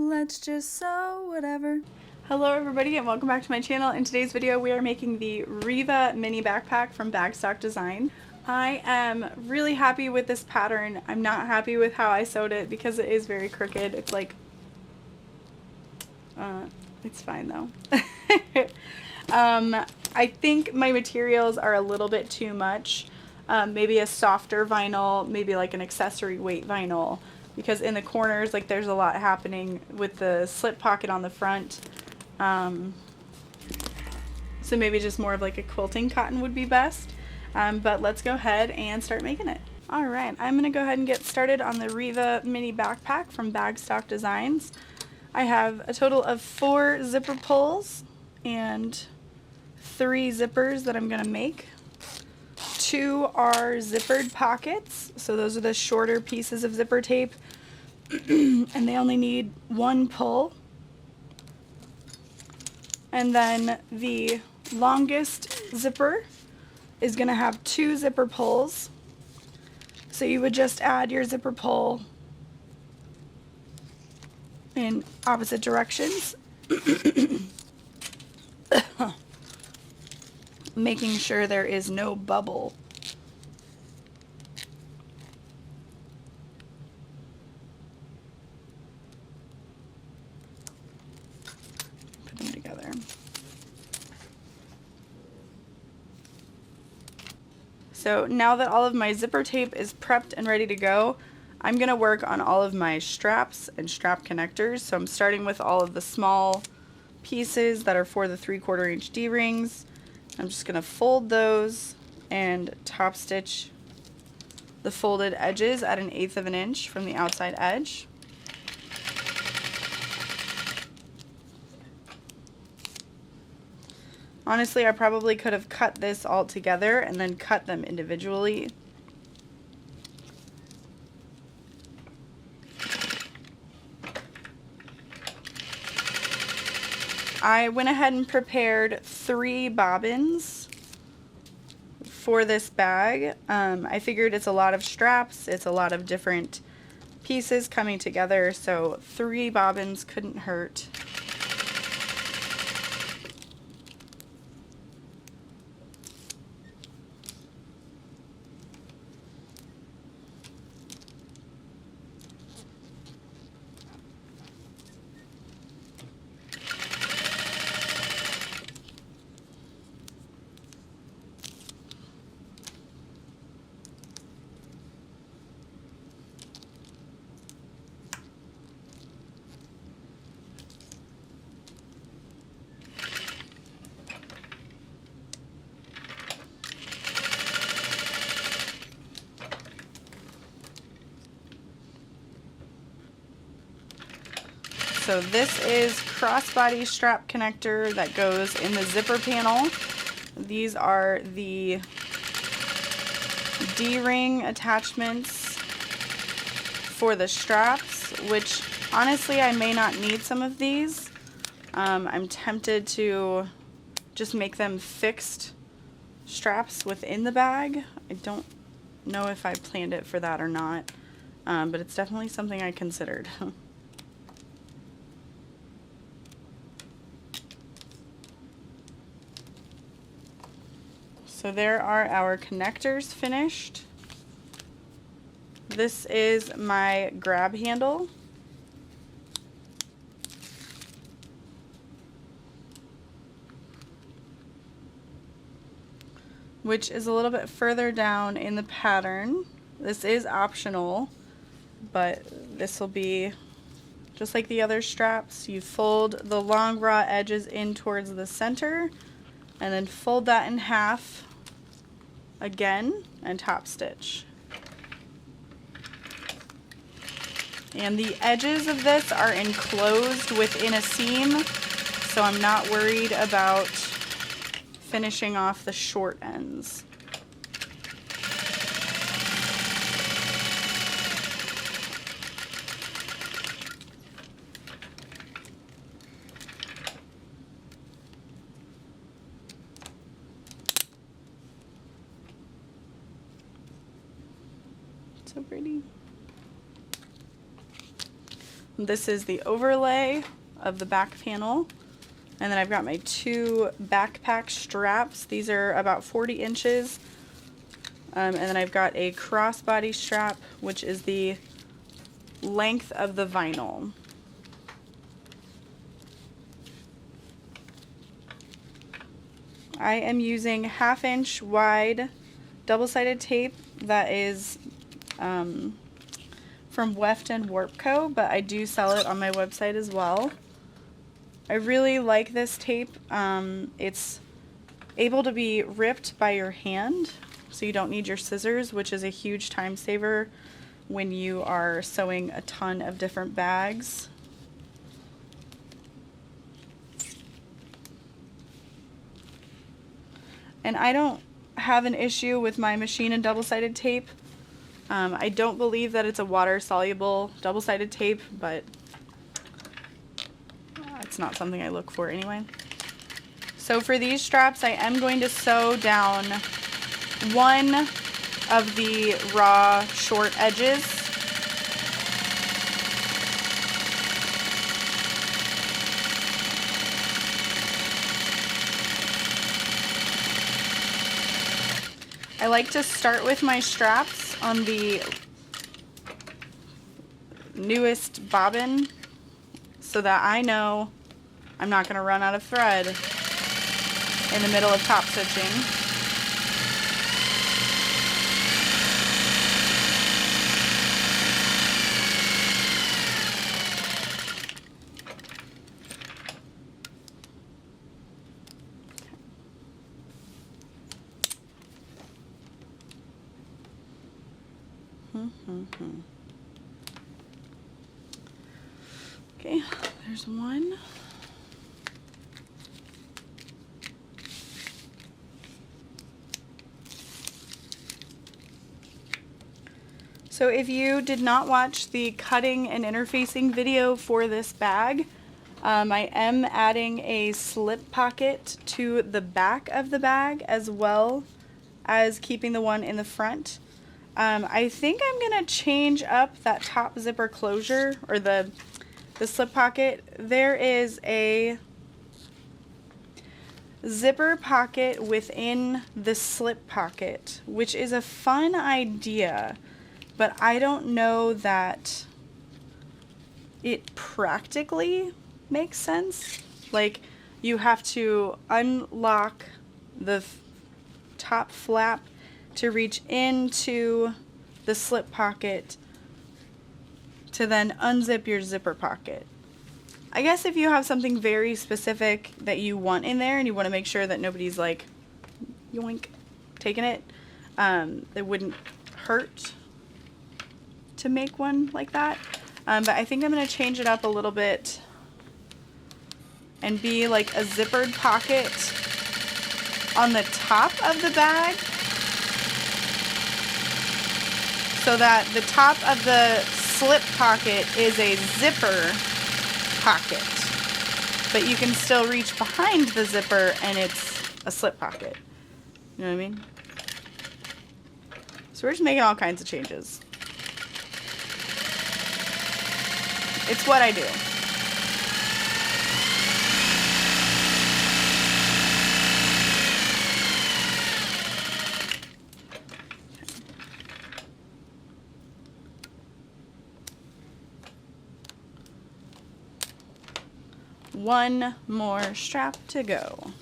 let's just sew whatever. Hello everybody and welcome back to my channel. In today's video we are making the Riva mini backpack from Bagstock Design. I am really happy with this pattern. I'm not happy with how I sewed it because it is very crooked. It's like, it's fine though. I think my materials are a little bit too much. Maybe a softer vinyl, maybe like an accessory weight vinyl, because in the corners, like, there's a lot happening with the slip pocket on the front. So maybe just more of like a quilting cotton would be best. But let's go ahead and start making it. Alright, I'm going to go ahead and get started on the Riva mini backpack from Bagstock Designs. I have a total of 4 zipper pulls and 3 zippers that I'm going to make. 2 are zippered pockets, so those are the shorter pieces of zipper tape, and they only need 1 pull. And then the longest zipper is going to have 2 zipper pulls, so you would just add your zipper pull in opposite directions. Making sure there is no bubble. Put them together. So now that all of my zipper tape is prepped and ready to go, I'm going to work on all of my straps and strap connectors. So I'm starting with all of the small pieces that are for the 3/4 inch D-rings. I'm just going to fold those and top stitch the folded edges at 1/8 of an inch from the outside edge. Honestly, I probably could have cut this all together and then cut them individually. I went ahead and prepared 3 bobbins for this bag. I figured it's a lot of straps, it's a lot of different pieces coming together, so 3 bobbins couldn't hurt. So this is crossbody strap connector that goes in the zipper panel. These are the D-ring attachments for the straps, which honestly I may not need some of these. I'm tempted to just make them fixed straps within the bag. I don't know if I planned it for that or not, but it's definitely something I considered. So there are our connectors finished. This is my grab handle. Which is a little bit further down in the pattern. This is optional, but this will be just like the other straps. You fold the long raw edges in towards the center and then fold that in half again and top stitch. And the edges of this are enclosed within a seam, so I'm not worried about finishing off the short ends. So pretty. This is the overlay of the back panel. And then I've got my 2 backpack straps. These are about 40 inches. And then I've got a crossbody strap, which is the length of the vinyl. I am using 1/2 inch wide double-sided tape that is from Weft and Warp Co., but I do sell it on my website as well. I really like this tape. It's able to be ripped by your hand, so you don't need your scissors, which is a huge time saver when you are sewing a ton of different bags. And I don't have an issue with my machine and double-sided tape. I don't believe that it's a water-soluble double-sided tape, but it's not something I look for anyway. So for these straps, I am going to sew down one of the raw short edges. I like to start with my straps on the newest bobbin so that I know I'm not going to run out of thread in the middle of top stitching. Okay, there's one. So if you did not watch the cutting and interfacing video for this bag, I am adding a slip pocket to the back of the bag as well as keeping the one in the front. I think I'm gonna change up that top zipper closure, or the slip pocket. There is a zipper pocket within the slip pocket, which is a fun idea, but I don't know that it practically makes sense. Like, you have to unlock the top flap to reach into the slip pocket to then unzip your zipper pocket. I guess if you have something very specific that you want in there and you want to make sure that nobody's like, yoink, taking it, it wouldn't hurt to make one like that. But I think I'm going to change it up a little bit and be like a zippered pocket on the top of the bag, so that the top of the slip pocket is a zipper pocket, but you can still reach behind the zipper and it's a slip pocket. You know what I mean? So we're just making all kinds of changes. It's what I do. One more strap to go.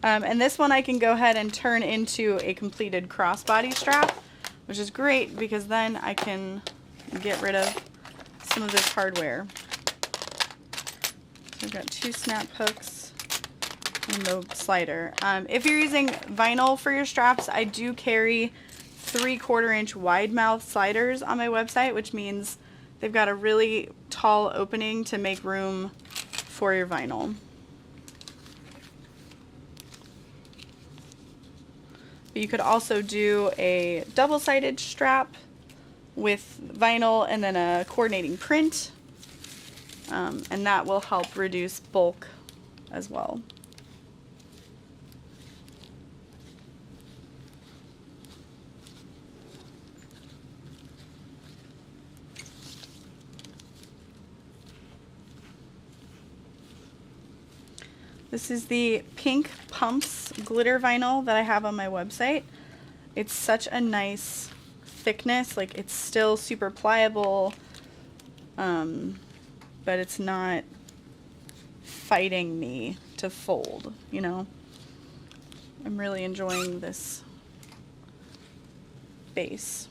And this one I can go ahead and turn into a completed crossbody strap, which is great because then I can get rid of some of this hardware. So I've got 2 snap hooks and the slider. If you're using vinyl for your straps, I do carry 3/4 inch wide mouth sliders on my website, which means they've got a really tall opening to make room for your vinyl. But you could also do a double-sided strap with vinyl and then a coordinating print, and that will help reduce bulk as well. This is the Pink Pumps glitter vinyl that I have on my website. It's such a nice thickness, like it's still super pliable, but it's not fighting me to fold, you know? I'm really enjoying this base.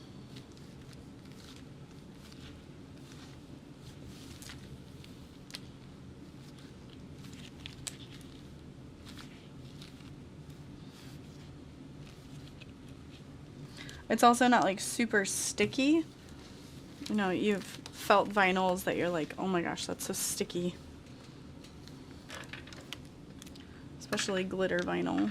It's also not like super sticky. You know, you've felt vinyls that you're like, oh my gosh, that's so sticky. Especially glitter vinyl.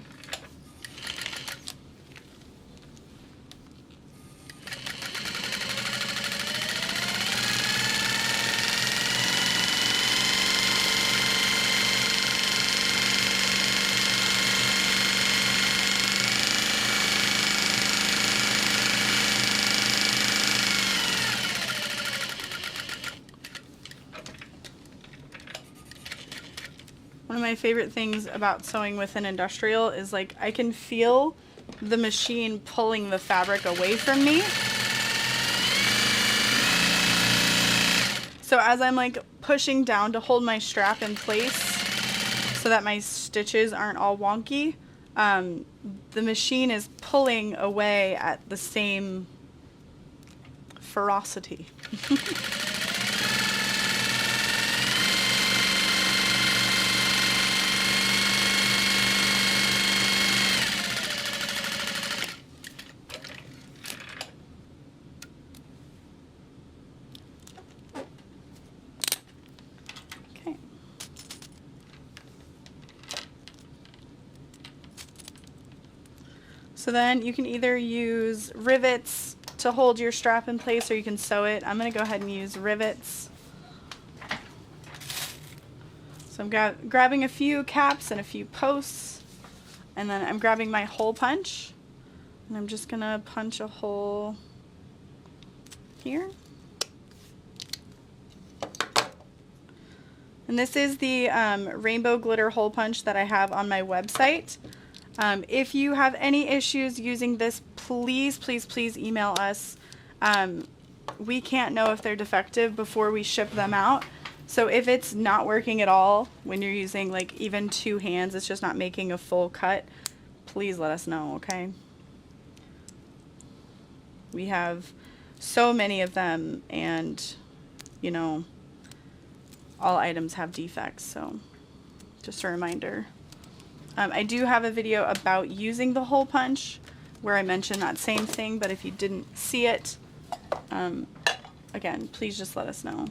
One of my favorite things about sewing with an industrial is like I can feel the machine pulling the fabric away from me. So as I'm like pushing down to hold my strap in place so that my stitches aren't all wonky, the machine is pulling away at the same ferocity. So then you can either use rivets to hold your strap in place or you can sew it. I'm going to go ahead and use rivets. So I'm grabbing a few caps and a few posts, and then I'm grabbing my hole punch and I'm just going to punch a hole here. And this is the rainbow glitter hole punch that I have on my website. If you have any issues using this, please, please, please email us. We can't know if they're defective before we ship them out. So if it's not working at all, when you're using like even two hands, it's just not making a full cut, please let us know, okay? We have so many of them, and you know, all items have defects, so just a reminder. I do have a video about using the hole punch where I mentioned that same thing, but if you didn't see it, again, please just let us know.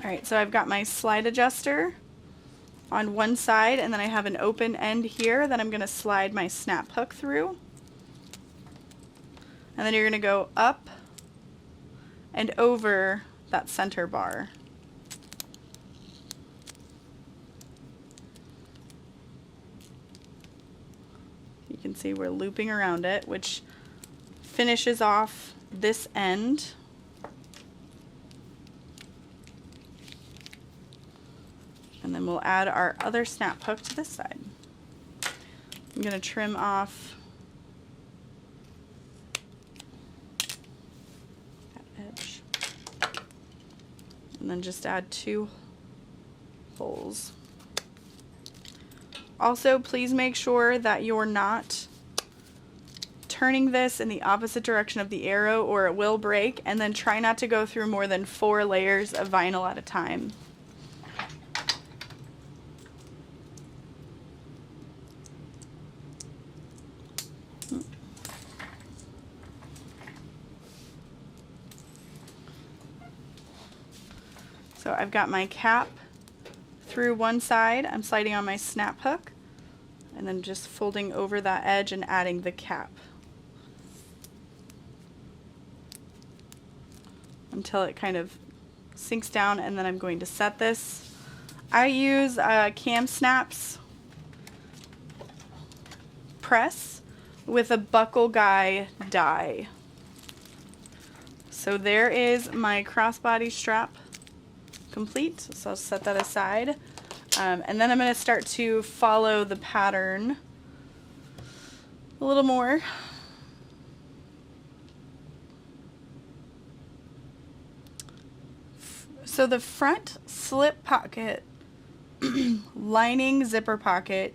Alright, so I've got my slide adjuster on one side, and then I have an open end here that I'm going to slide my snap hook through. And then you're going to go up and over that center bar. You can see we're looping around it, which finishes off this end. And then we'll add our other snap hook to this side. I'm going to trim off that edge. And then just add 2 holes. Also, please make sure that you're not turning this in the opposite direction of the arrow or it will break, and then try not to go through more than 4 layers of vinyl at a time. So I've got my cap through one side, I'm sliding on my snap hook, and then just folding over that edge and adding the cap until it kind of sinks down, and then I'm going to set this. I use Cam Snaps press with a buckle guy die. So there is my crossbody strap complete, so I'll set that aside. And then I'm going to start to follow the pattern a little more. So the front slip pocket lining zipper pocket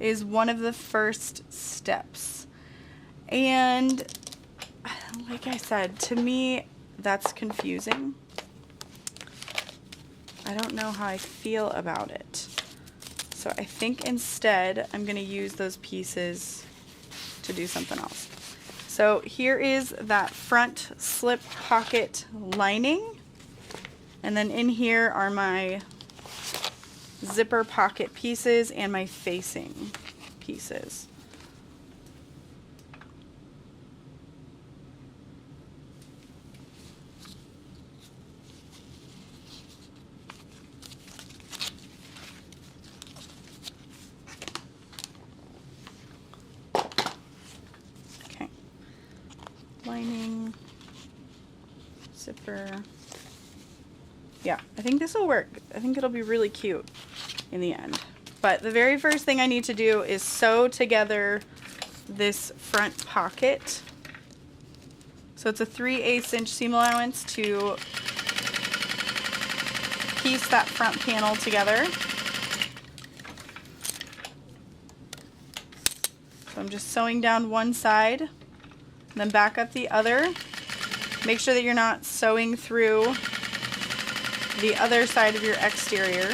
is one of the first steps. And like I said, to me, that's confusing. I don't know how I feel about it. So I think instead I'm going to use those pieces to do something else. So here is that front slip pocket lining. And then in here are my zipper pocket pieces and my facing pieces. Okay. Lining, zipper. Yeah, I think this will work. I think it'll be really cute in the end. But the very first thing I need to do is sew together this front pocket. So it's a 3/8 inch seam allowance to piece that front panel together. So I'm just sewing down one side, then back up the other. Make sure that you're not sewing through the other side of your exterior.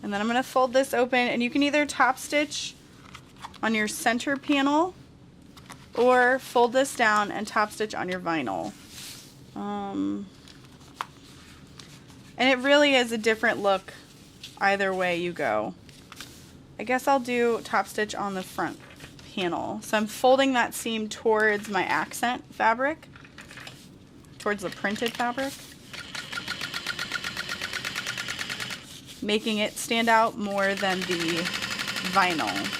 And then I'm going to fold this open, and you can either top stitch on your center panel or fold this down and top stitch on your vinyl. And it really is a different look either way you go. I guess I'll do top stitch on the front panel. So I'm folding that seam towards my accent fabric, towards the printed fabric, making it stand out more than the vinyl.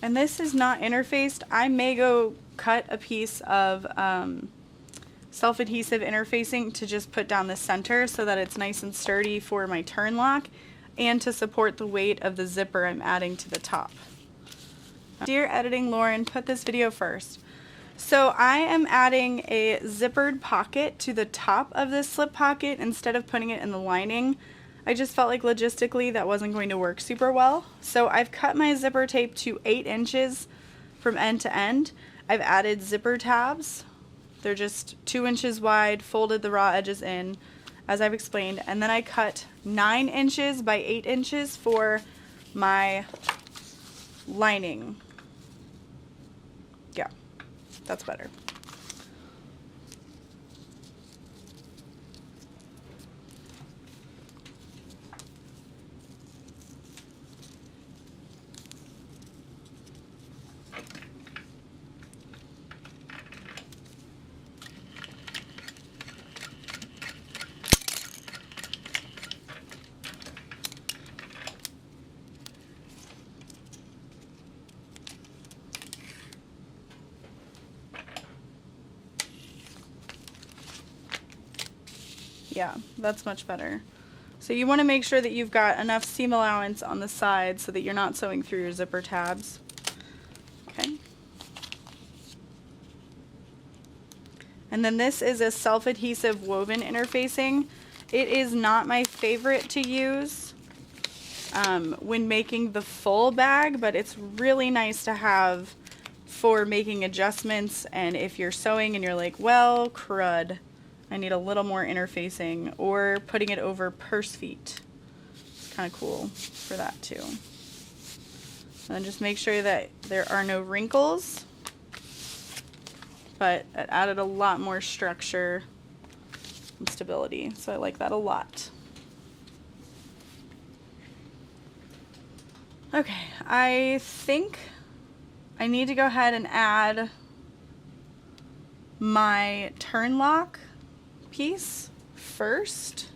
And this is not interfaced. I may go cut a piece of self-adhesive interfacing to just put down the center so that it's nice and sturdy for my turn lock and to support the weight of the zipper I'm adding to the top. Dear Editing Lauren, put this video first. So I am adding a zippered pocket to the top of this slip pocket instead of putting it in the lining. I just felt like logistically that wasn't going to work super well. So I've cut my zipper tape to 8 inches from end to end. I've added zipper tabs. They're just 2 inches wide, folded the raw edges in, as I've explained. And then I cut 9 inches by 8 inches for my lining. Yeah, that's better. Yeah, that's much better. So you want to make sure that you've got enough seam allowance on the side so that you're not sewing through your zipper tabs. Okay. And then this is a self-adhesive woven interfacing. It is not my favorite to use when making the full bag, but it's really nice to have for making adjustments, and if you're sewing and you're like, well, crud, I need a little more interfacing, or putting it over purse feet. It's kind of cool for that too. And just make sure that there are no wrinkles. but it added a lot more structure and stability, so I like that a lot. Okay, I think I need to go ahead and add my turn lock piece first.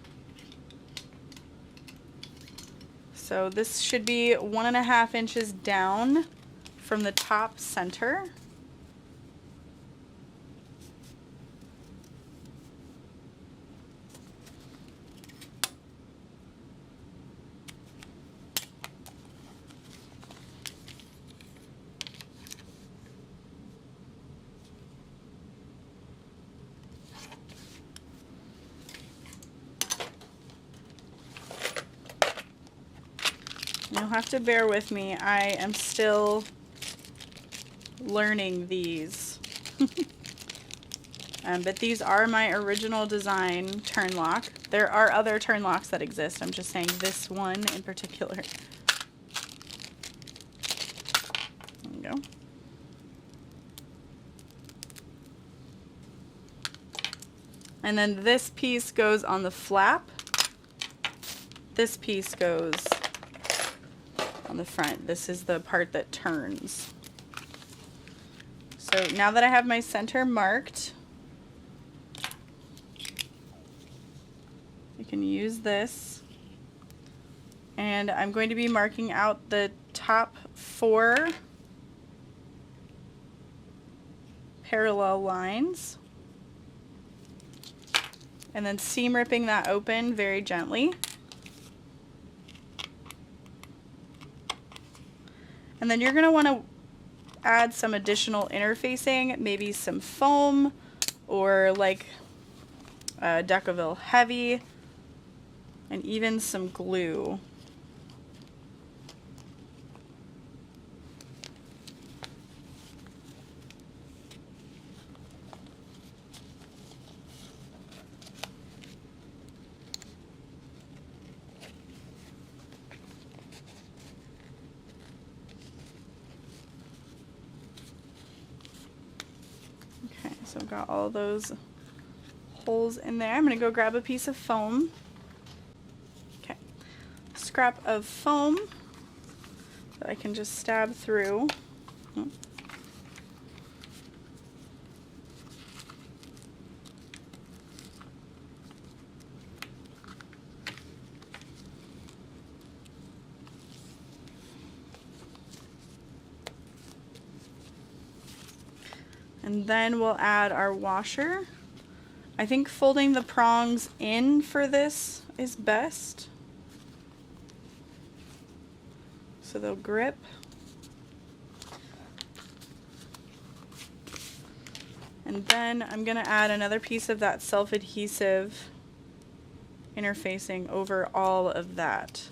So this should be 1.5 inches down from the top center. You'll have to bear with me. I am still learning these. But these are my original design turn lock. There are other turn locks that exist. I'm just saying this one in particular. There we go. And then this piece goes on the flap. This piece goes on the front. This is the part that turns. So now that I have my center marked, I can use this, and I'm going to be marking out the top 4 parallel lines, and then seam ripping that open very gently. And then you're going to want to add some additional interfacing, maybe some foam or like Decaville Heavy, and even some glue. So I've got all those holes in there. I'm going to go grab a piece of foam. Okay, scrap of foam that I can just stab through. And then we'll add our washer. I think folding the prongs in for this is best, so they'll grip. And then I'm going to add another piece of that self-adhesive interfacing over all of that.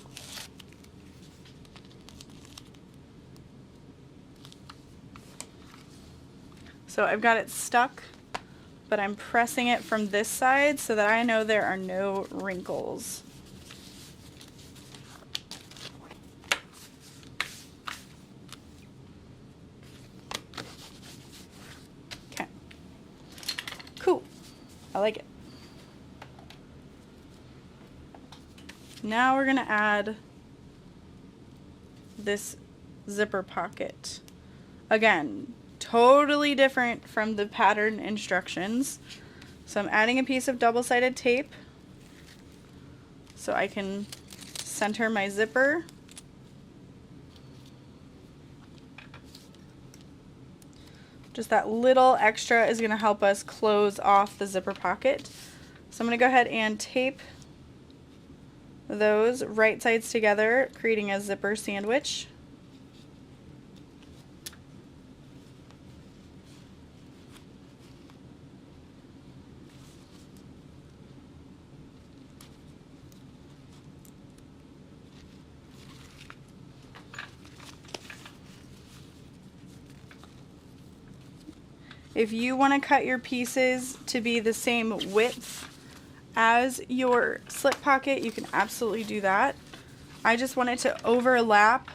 So I've got it stuck, but I'm pressing it from this side so that I know there are no wrinkles. Okay. Cool. I like it. Now we're going to add this zipper pocket. Again, totally different from the pattern instructions. So I'm adding a piece of double-sided tape so I can center my zipper. Just that little extra is going to help us close off the zipper pocket. So I'm going to go ahead and tape those right sides together, creating a zipper sandwich. If you want to cut your pieces to be the same width as your slip pocket, you can absolutely do that. I just want it to overlap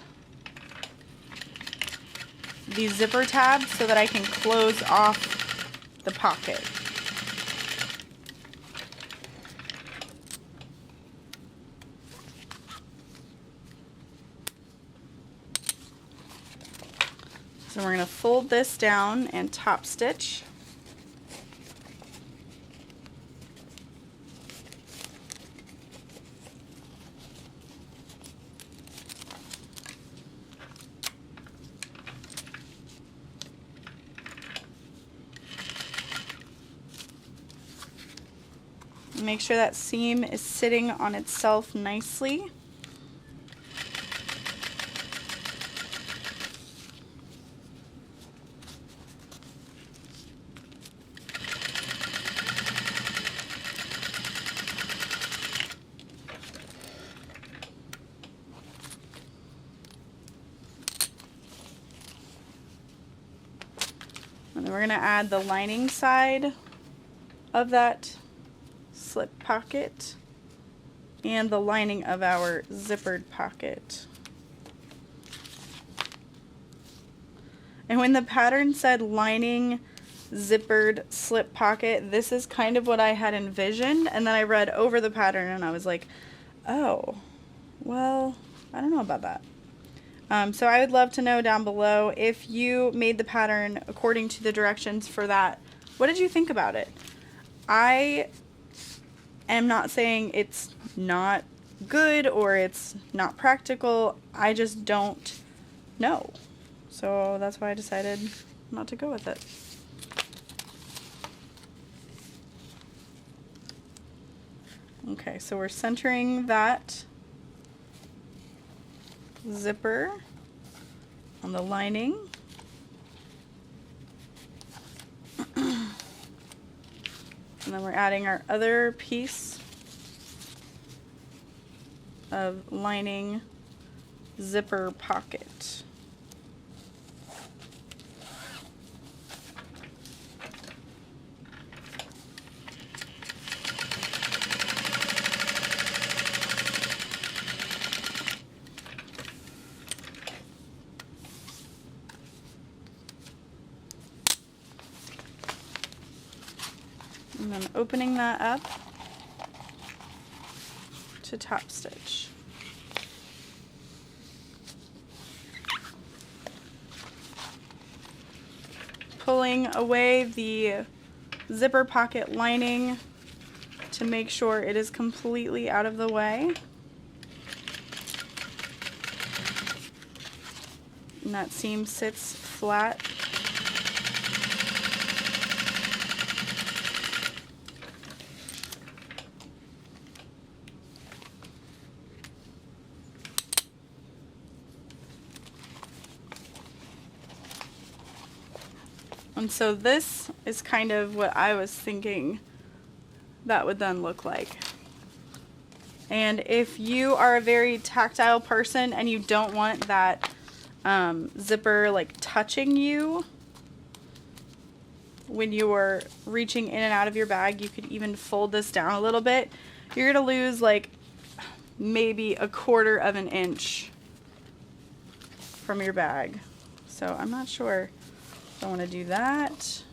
the zipper tab so that I can close off the pocket. So we're going to fold this down and top stitch. Make sure that seam is sitting on itself nicely. And then we're going to add the lining side of that slip pocket and the lining of our zippered pocket. And when the pattern said lining, zippered, slip pocket, this is kind of what I had envisioned, and then I read over the pattern and I was like, oh, well, I don't know about that. So I would love to know down below if you made the pattern according to the directions for that. What did you think about it? I am not saying it's not good or it's not practical. I just don't know. So that's why I decided not to go with it. Okay, so we're centering that zipper on the lining. And then we're adding our other piece of lining zipper pocket. And then opening that up to top stitch. Pulling away the zipper pocket lining to make sure it is completely out of the way. And that seam sits flat. And so this is kind of what I was thinking that would then look like. And if you are a very tactile person and you don't want that zipper like touching you when you are reaching in and out of your bag, you could even fold this down a little bit. You're gonna lose like maybe 1/4 of an inch from your bag. So I'm not sure. I want to do that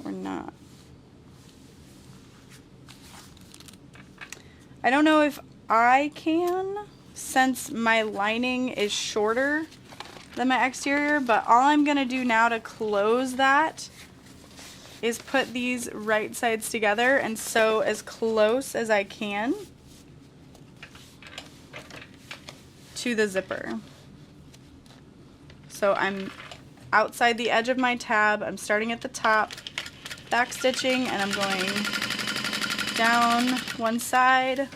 or not. I don't know if I can, since my lining is shorter than my exterior, but all I'm going to do now to close that is put these right sides together and sew as close as I can to the zipper. So I'm outside the edge of my tab, I'm starting at the top, back stitching, and I'm going down one side,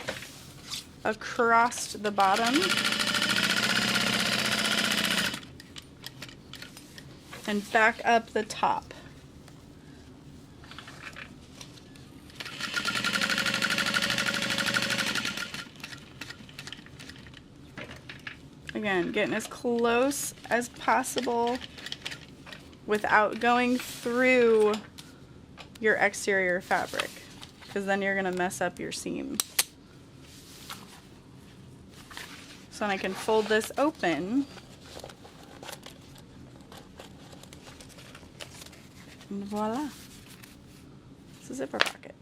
across the bottom, and back up the top. Again, getting as close as possible without going through your exterior fabric, because then you're going to mess up your seam. So then I can fold this open And voila, it's a zipper pocket.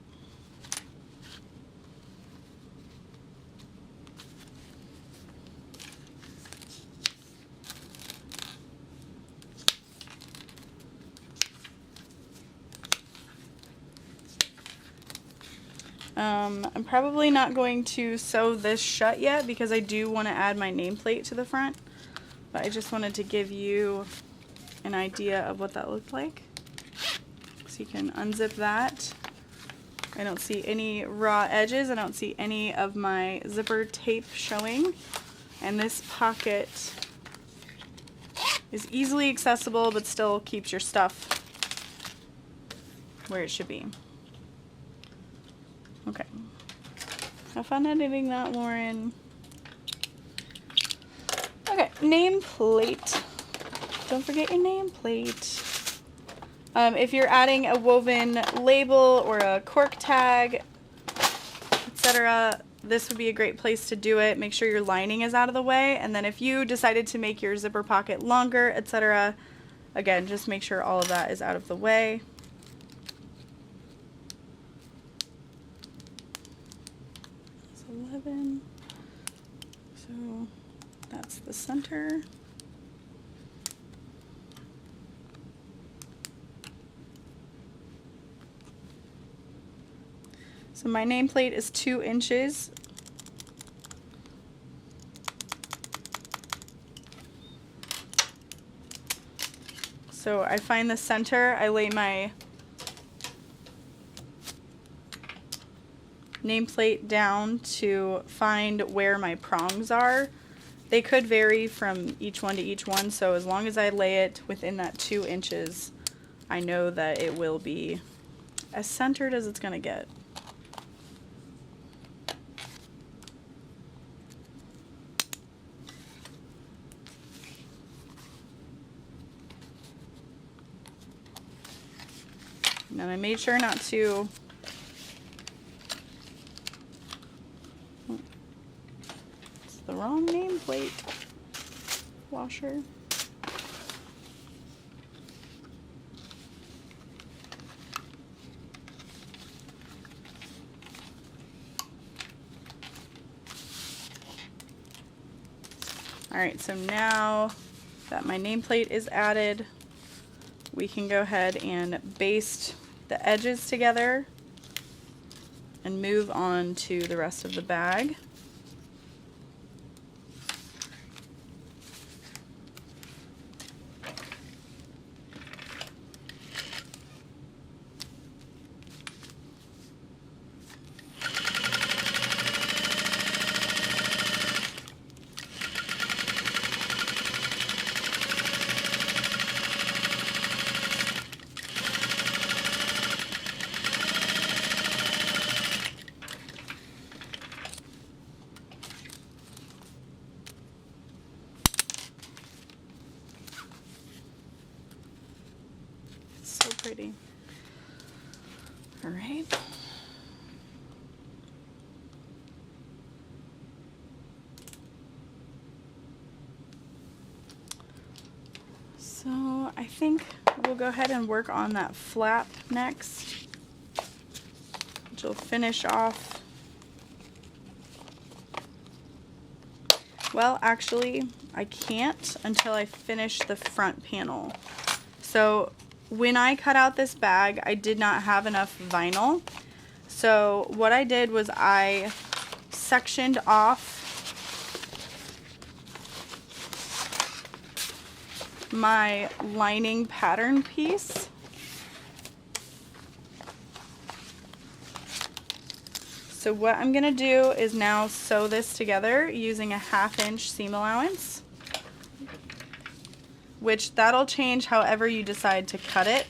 I'm probably not going to sew this shut yet because I do want to add my nameplate to the front, but I just wanted to give you an idea of what that looked like. So you can unzip that. I don't see any raw edges. I don't see any of my zipper tape showing. And this pocket is easily accessible but still keeps your stuff where it should be. Okay. Have fun editing that, Lauren. Okay, nameplate. Don't forget your nameplate. If you're adding a woven label or a cork tag, etc., this would be a great place to do it. Make sure your lining is out of the way, and then if you decided to make your zipper pocket longer, etc., again, just make sure all of that is out of the way. It's 11. So that's the center. So my nameplate is 2 inches. So I find the center, I lay my nameplate down to find where my prongs are. They could vary from each one to each one, so as long as I lay it within that 2 inches, I know that it will be as centered as it's gonna get. And then I made sure not to it's the wrong nameplate washer. Alright, so now that my nameplate is added, we can go ahead and baste the edges together and move on to the rest of the bag. So pretty. All right. So I think we'll go ahead and work on that flap next, which will finish off. Well, actually, I can't until I finish the front panel. So when I cut out this bag, I did not have enough vinyl. So what I did was I sectioned off my lining pattern piece. So what I'm gonna do is now sew this together using a 1/2 inch seam allowance, which that'll change however you decide to cut it.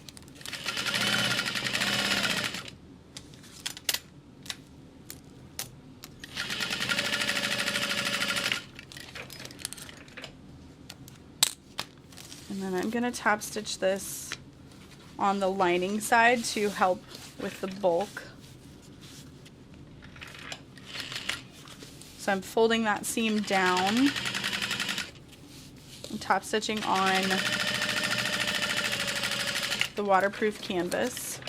And then I'm gonna top stitch this on the lining side to help with the bulk. So I'm folding that seam down and top stitching on the waterproof canvas.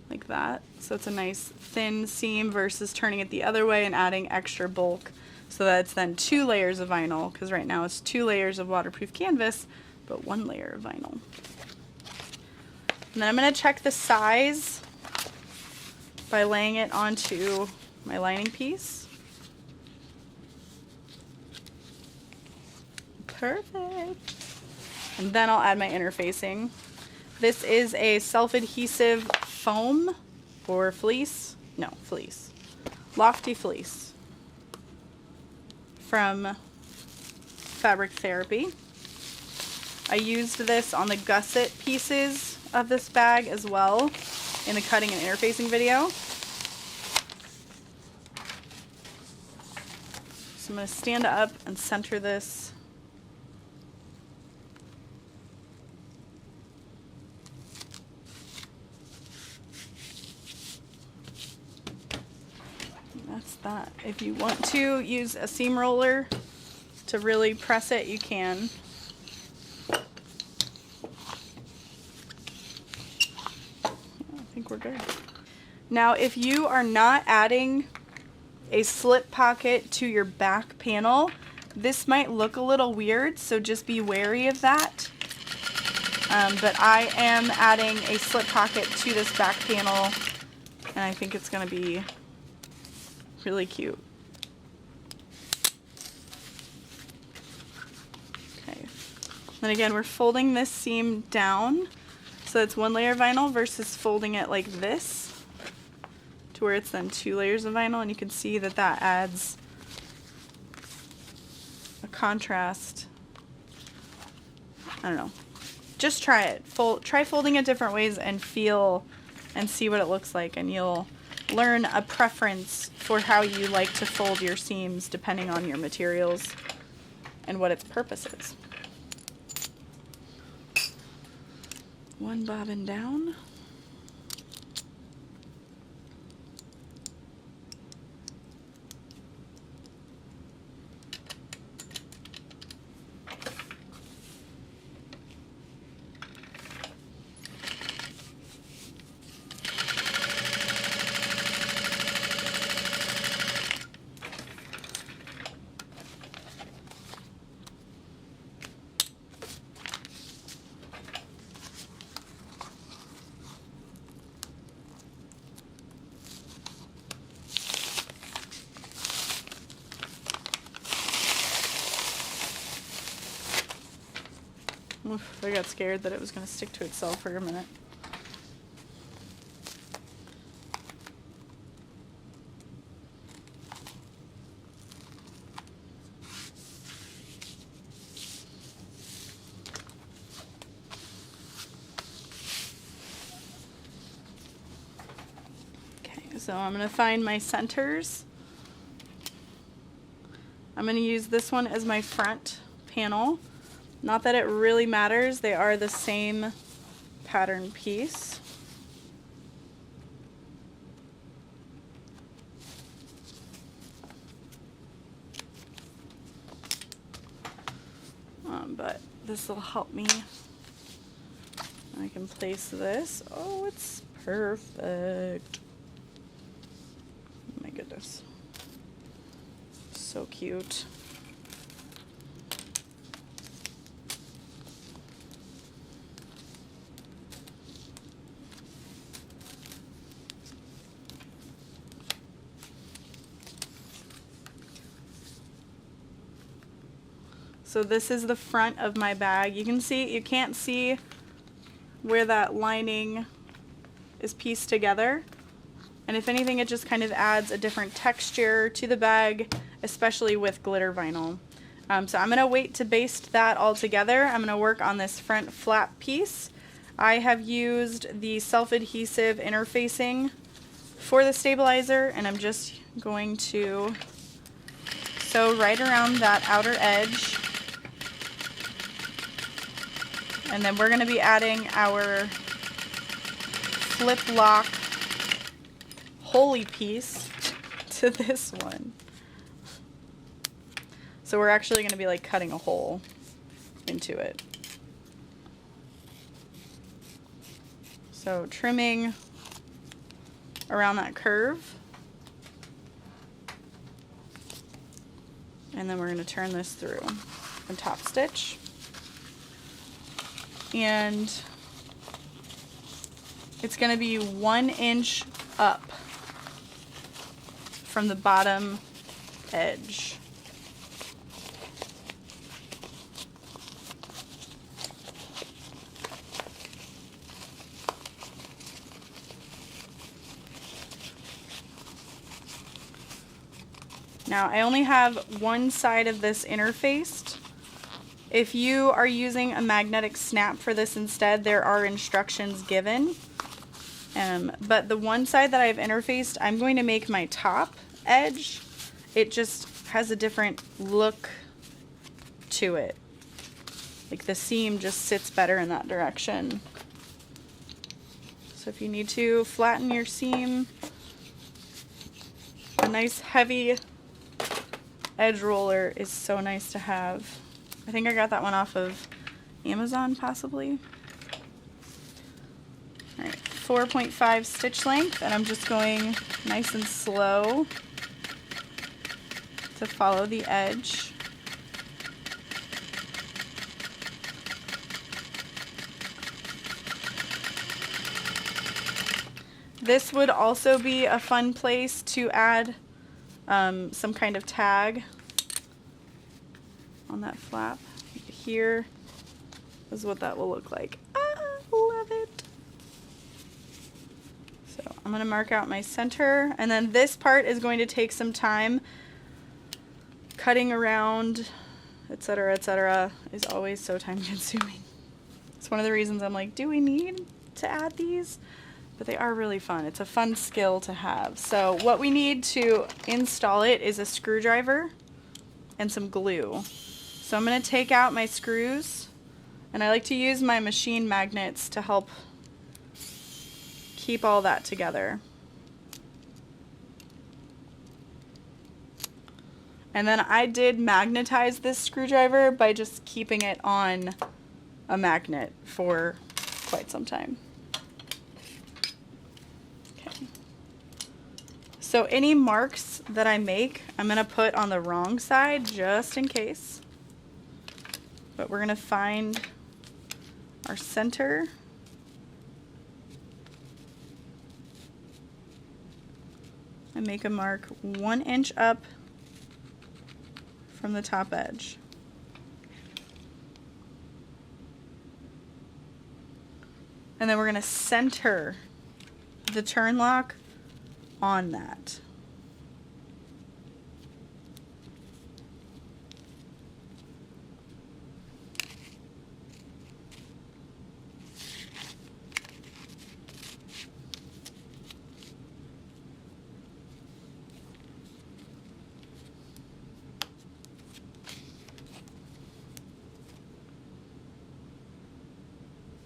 Like that. So it's a nice thin seam versus turning it the other way and adding extra bulk. So that it's then 2 layers of vinyl, because right now it's 2 layers of waterproof canvas, but 1 layer of vinyl. And then I'm going to check the size by laying it onto my lining piece. Perfect. And then I'll add my interfacing. This is a self-adhesive foam or fleece. No, fleece. Lofty fleece from Fabric Therapy. I used this on the gusset pieces of this bag as well in the cutting and interfacing video. So I'm going to stand up and center this. That's that. If you want to use a seam roller to really press it, you can. I think we're good. Now, if you are not adding a slip pocket to your back panel, this might look a little weird, so just be wary of that. But I am adding a slip pocket to this back panel, and I think it's going to be really cute. Okay. Then again, we're folding this seam down, so it's 1 layer of vinyl versus folding it like this, to where it's then 2 layers of vinyl, and you can see that that adds a contrast. I don't know. Just try it. Try folding it different ways and feel and see what it looks like, and you'll learn a preference for how you like to fold your seams depending on your materials and what its purpose is. 1 bobbin down. Oof, I got scared that it was going to stick to itself for a minute. Okay, so I'm going to find my centers. I'm going to use this one as my front panel. Not that it really matters, they are the same pattern piece. But this will help me. I can place this. Oh, it's perfect. Oh my goodness. So cute. So this is the front of my bag. You can't see where that lining is pieced together. And if anything, it just kind of adds a different texture to the bag, especially with glitter vinyl. So I'm gonna wait to baste that all together. I'm gonna work on this front flap piece. I have used the self-adhesive interfacing for the stabilizer, and I'm just going to sew right around that outer edge. And then we're going to be adding our flip lock holy piece to this one. So we're actually going to be like cutting a hole into it. So trimming around that curve. And then we're going to turn this through and top stitch. And it's going to be 1 inch up from the bottom edge. Now I only have one side of this interfaced. If you are using a magnetic snap for this instead, there are instructions given. But the one side that I've interfaced, I'm going to make my top edge. It just has a different look to it. Like the seam just sits better in that direction. So if you need to flatten your seam, a nice heavy edge roller is so nice to have. I think I got that one off of Amazon possibly. All right, 4.5 stitch length, and I'm just going nice and slow to follow the edge. This would also be a fun place to add some kind of tag on that flap. Here is what that will look like. Ah, love it. So I'm going to mark out my center, and then this part is going to take some time. Cutting around, etc., is always so time consuming. It's one of the reasons I'm like, do we need to add these? But they are really fun. It's a fun skill to have. So what we need to install it is a screwdriver and some glue. So I'm going to take out my screws, and I like to use my machine magnets to help keep all that together. And then I did magnetize this screwdriver by just keeping it on a magnet for quite some time. Okay. So any marks that I make, I'm going to put on the wrong side just in case. But we're going to find our center. And make a mark 1 inch up from the top edge. And then we're going to center the turn lock on that.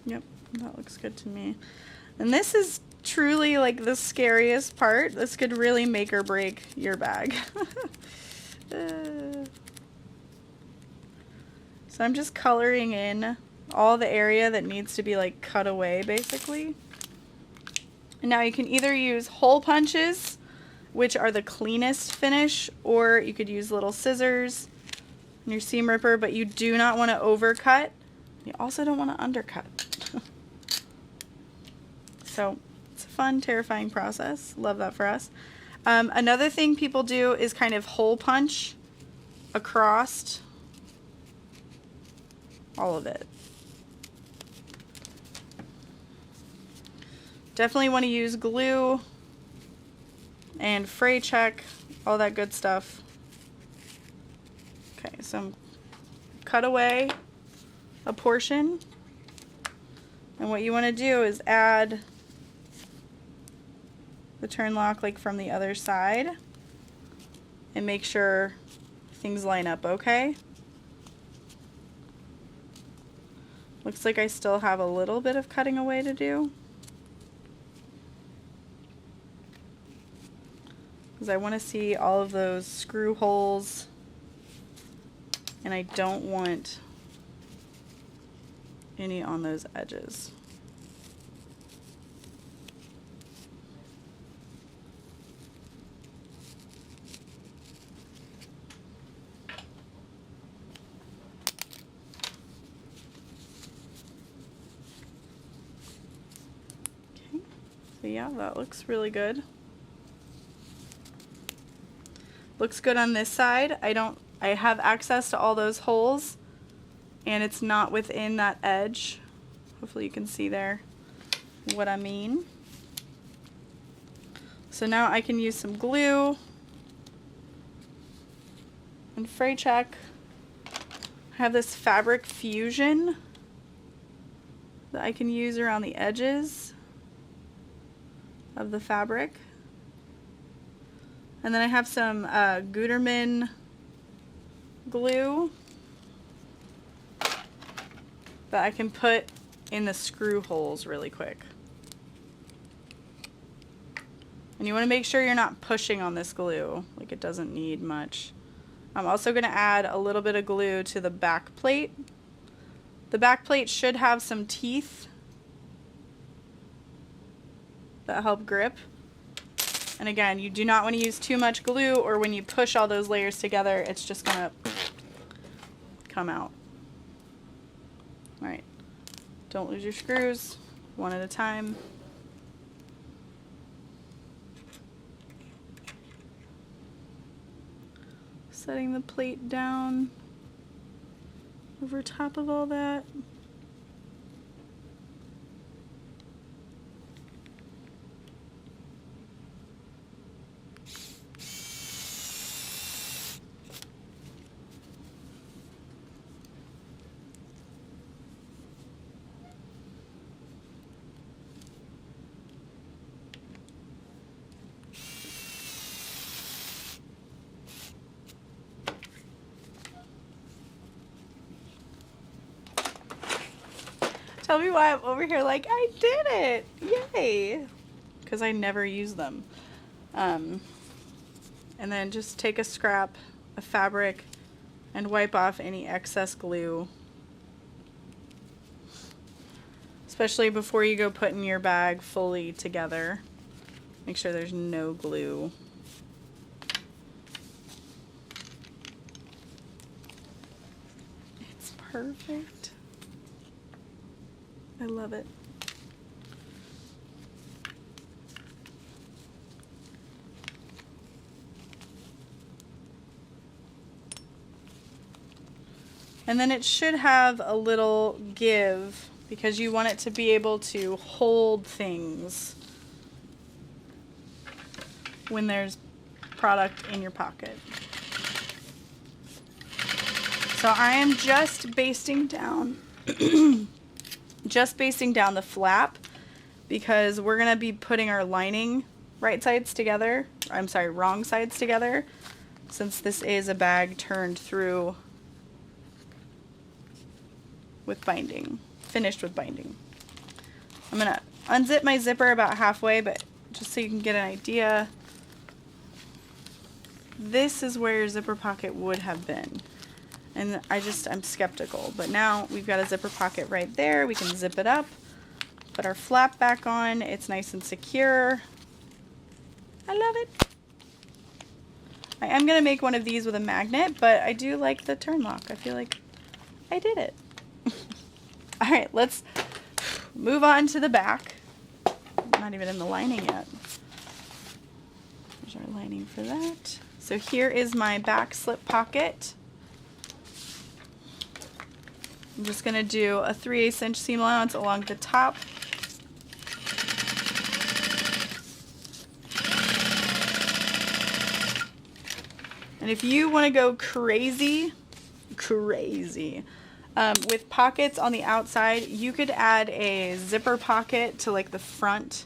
Yep, that looks good to me. And this is truly like the scariest part. This could really make or break your bag. So I'm just coloring in all the area that needs to be like cut away basically. And now you can either use hole punches, which are the cleanest finish, or you could use little scissors and your seam ripper, but you do not want to overcut. You also don't want to undercut. So it's a fun, terrifying process. Love that for us. Another thing people do is kind of hole punch across all of it. Definitely want to use glue and fray check, all that good stuff. Okay, so cut away a portion, and what you want to do is add the turn lock like from the other side and make sure things line up okay. Looks like I still have a little bit of cutting away to do, because I want to see all of those screw holes and I don't want any on those edges. Okay, so yeah, that looks really good. Looks good on this side. I have access to all those holes, and it's not within that edge. Hopefully you can see there what I mean. So now I can use some glue and fray check. I have this fabric fusion that I can use around the edges of the fabric. And then I have some Gutermann glue that I can put in the screw holes really quick. And you want to make sure you're not pushing on this glue, like it doesn't need much. I'm also going to add a little bit of glue to the back plate. The back plate should have some teeth that help grip. And again, you do not want to use too much glue, or when you push all those layers together, it's just going to come out. All right, don't lose your screws, one at a time. Setting the plate down over top of all that. Tell me why I'm over here like, I did it! Yay! Because I never use them. And then just take a scrap of fabric and wipe off any excess glue. Especially before you go putting your bag fully together. Make sure there's no glue. It's perfect. I love it. And then it should have a little give because you want it to be able to hold things when there's product in your pocket. So I am just basting down the flap because we're gonna be putting our lining wrong sides together, since this is a bag turned through with binding, finished with binding. I'm gonna unzip my zipper about halfway, but just so you can get an idea, this is where your zipper pocket would have been. And I'm skeptical, but now we've got a zipper pocket right there. We can zip it up, put our flap back on. It's nice and secure. I love it. I am gonna make one of these with a magnet, but I do like the turn lock. I feel like I did it. All right, let's move on to the back. I'm not even in the lining yet. There's our lining for that. So here is my back slip pocket. I'm just going to do a 3/8 inch seam allowance along the top. And if you want to go crazy with pockets on the outside, you could add a zipper pocket to like the front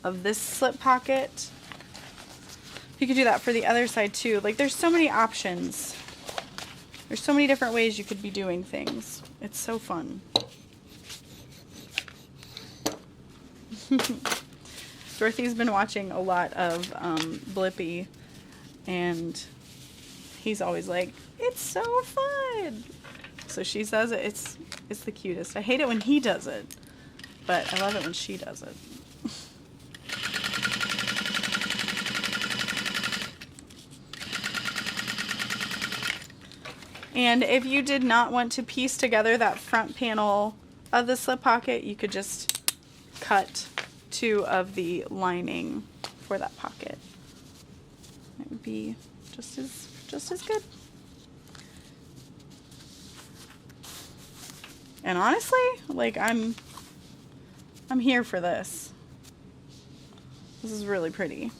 of this slip pocket. You could do that for the other side too. Like there's so many options. There's so many different ways you could be doing things. It's so fun. Dorothy's been watching a lot of Blippi, and He's always like, it's so fun. So she says it. It's the cutest. I hate it when he does it, but I love it when she does it. And if you did not want to piece together that front panel of the slip pocket, you could just cut 2 of the lining for that pocket. It would be just as good. And honestly, like I'm here for this. This is really pretty.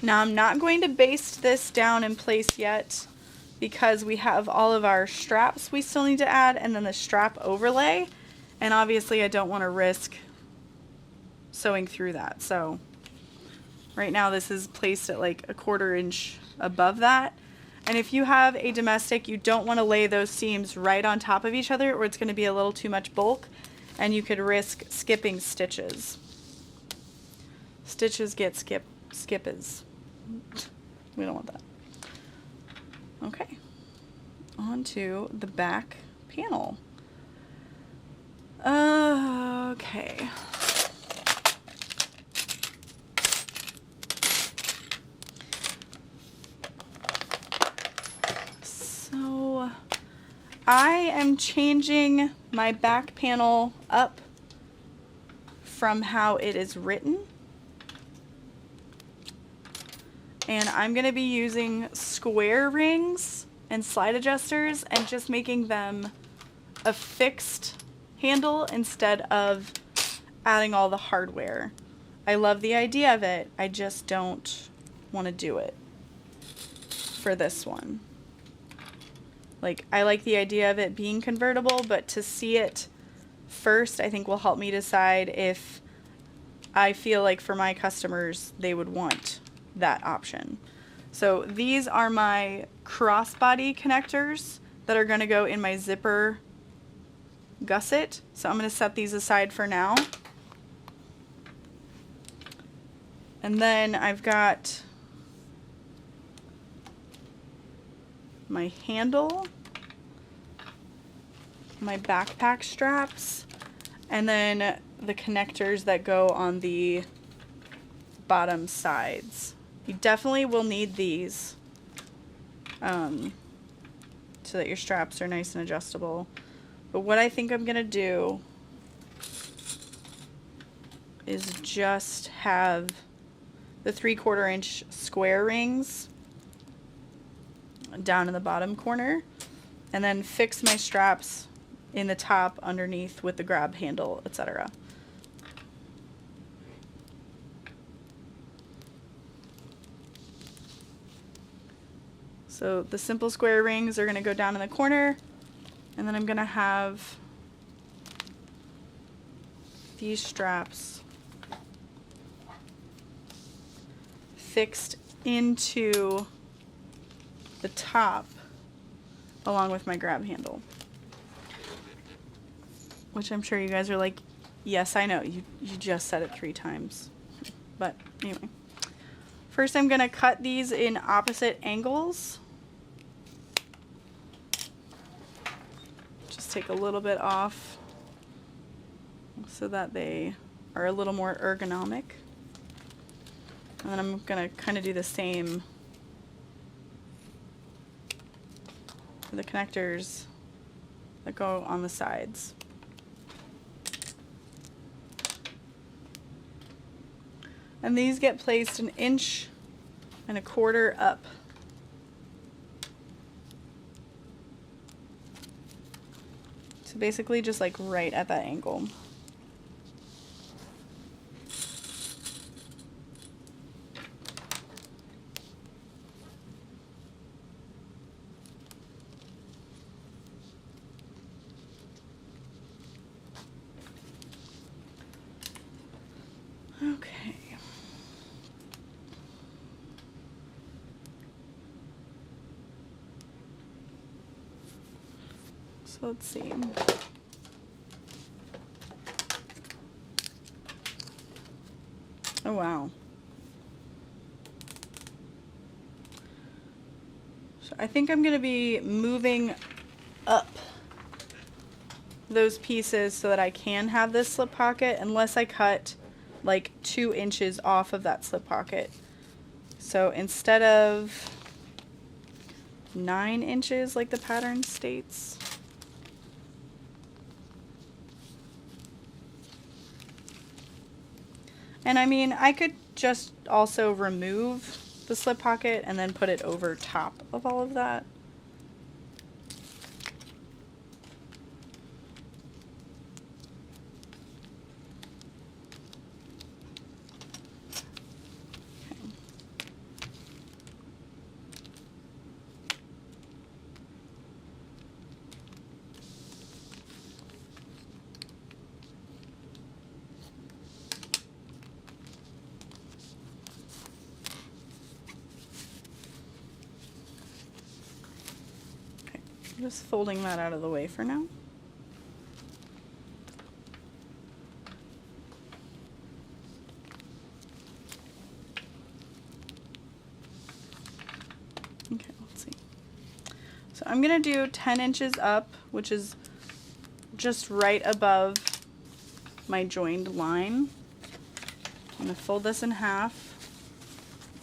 Now I'm not going to baste this down in place yet because we have all of our straps we still need to add and then the strap overlay. And obviously I don't want to risk sewing through that. So right now this is placed at like 1/4 inch above that. And if you have a domestic, you don't want to lay those seams right on top of each other or it's going to be a little too much bulk and you could risk skipping stitches. Stitches get skippers. We don't want that. Okay, on to the back panel. Okay. So I am changing my back panel up from how it is written. And I'm going to be using square rings and slide adjusters and just making them a fixed handle instead of adding all the hardware. I love the idea of it. I just don't want to do it for this one. Like, I like the idea of it being convertible, but to see it first, I think will help me decide if I feel like for my customers, they would want that option. So these are my crossbody connectors that are going to go in my zipper gusset. So I'm going to set these aside for now. And then I've got my handle, my backpack straps, and then the connectors that go on the bottom sides. You definitely will need these so that your straps are nice and adjustable. But what I think I'm going to do is just have the 3/4 inch square rings down in the bottom corner and then fix my straps in the top underneath with the grab handle, etc. So the simple square rings are going to go down in the corner, and then I'm going to have these straps fixed into the top along with my grab handle. Which I'm sure you guys are like, yes, I know, you just said it 3 times. But anyway. First I'm going to cut these in opposite angles. Just take a little bit off so that they are a little more ergonomic. And then I'm going to kind of do the same for the connectors that go on the sides. And these get placed 1.25 inches up. So basically just like right at that angle. Okay. So let's see. Oh wow. So I think I'm gonna be moving up those pieces so that I can have this slip pocket, unless I cut like 2 inches off of that slip pocket. So instead of 9 inches like the pattern states, and I mean, I could just also remove the slip pocket and then put it over top of all of that. Just folding that out of the way for now. Okay, let's see. So I'm gonna do 10 inches up, which is just right above my joined line. I'm gonna fold this in half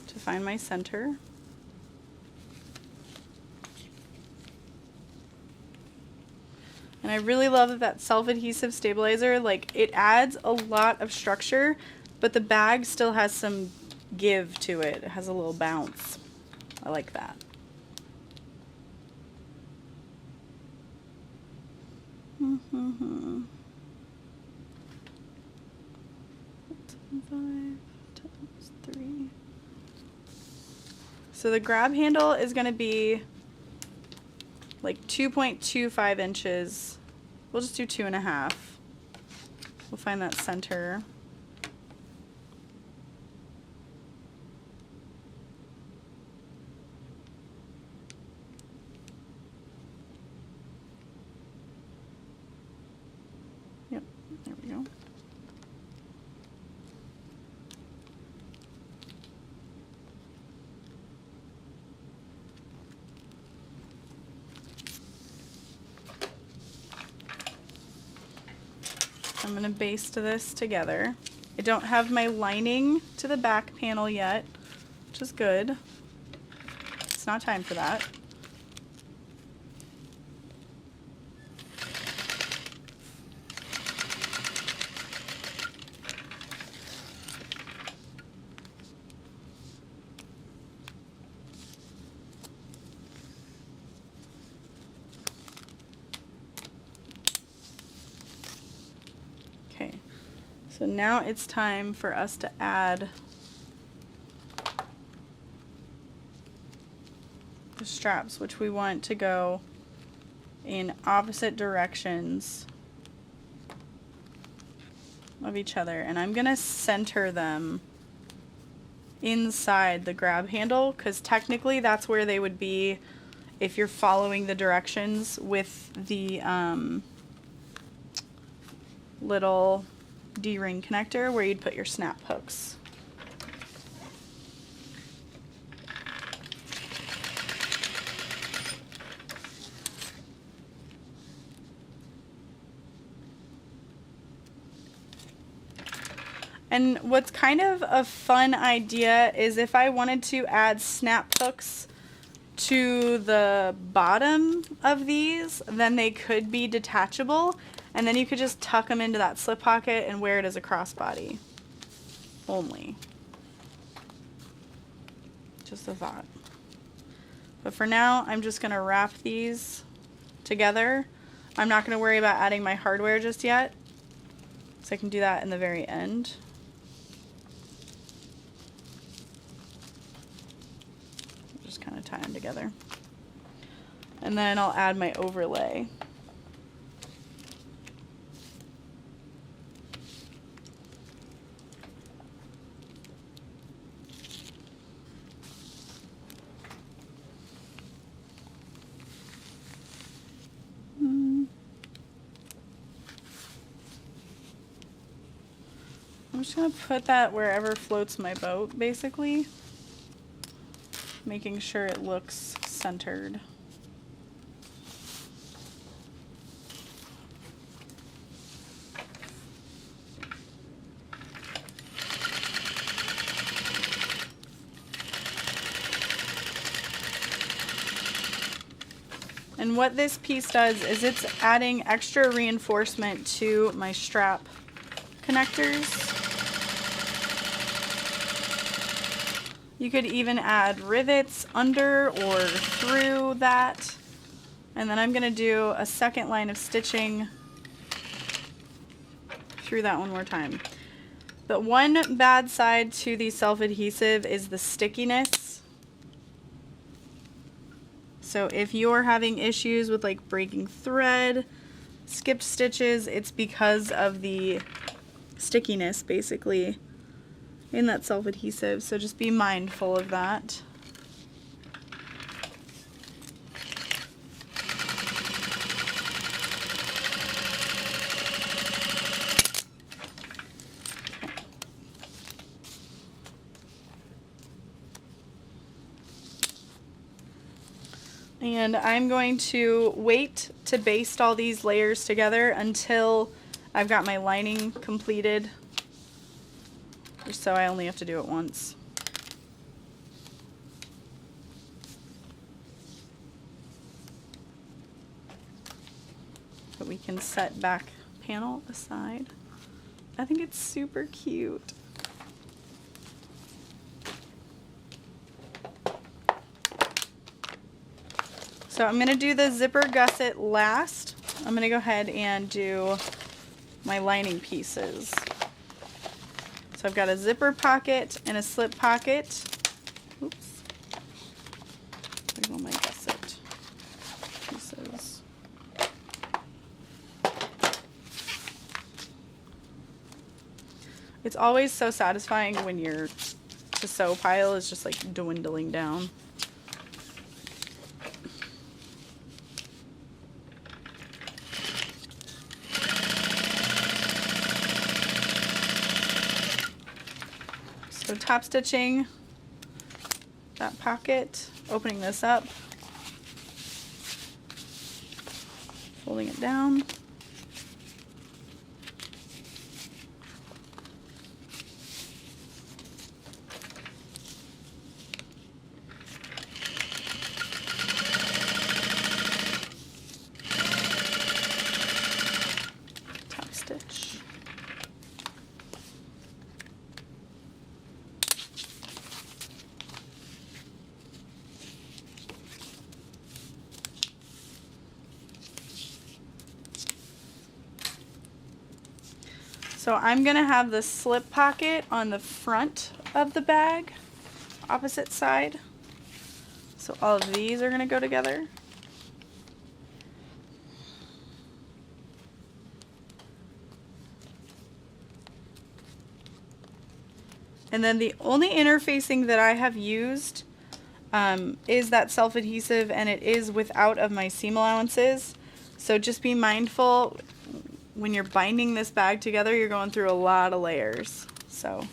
to find my center. And I really love that that self-adhesive stabilizer, like, it adds a lot of structure, but the bag still has some give to it. It has a little bounce. I like that. So the grab handle is going to be like 2.25 inches. We'll just do 2.5. We'll find that center. Yep, there we go. I'm going to baste this together. I don't have my lining to the back panel yet, which is good. It's not time for that. Okay, so now it's time for us to add the straps, which we want to go in opposite directions of each other. And I'm going to center them inside the grab handle, because technically that's where they would be if you're following the directions with the little D-ring connector where you'd put your snap hooks. And what's kind of a fun idea is if I wanted to add snap hooks to the bottom of these, then they could be detachable, and then you could just tuck them into that slip pocket and wear it as a crossbody only. Just a thought. But for now, I'm just going to wrap these together. I'm not going to worry about adding my hardware just yet, so I can do that in the very end. Just kind of tie them together. And then I'll add my overlay. I'm just going to put that wherever floats my boat, basically. Making sure it looks centered. And what this piece does is it's adding extra reinforcement to my strap connectors. You could even add rivets under or through that. And then I'm going to do a second line of stitching through that one more time. But one bad side to the self-adhesive is the stickiness. So if you're having issues with like breaking thread, skipped stitches, it's because of the stickiness basically in that self-adhesive. So just be mindful of that. And I'm going to wait to baste all these layers together until I've got my lining completed, so I only have to do it once. But we can set back panel aside. I think it's super cute. So I'm going to do the zipper gusset last. I'm going to go ahead and do my lining pieces. So I've got a zipper pocket and a slip pocket. Oops. There go my gusset pieces. It's always so satisfying when your to-sew pile is just like dwindling down. So top stitching that pocket, opening this up, folding it down, top stitch. So I'm going to have the slip pocket on the front of the bag, opposite side. So all of these are going to go together. And then the only interfacing that I have used is that self-adhesive, and it is without of my seam allowances. So just be mindful. When you're binding this bag together, you're going through a lot of layers. So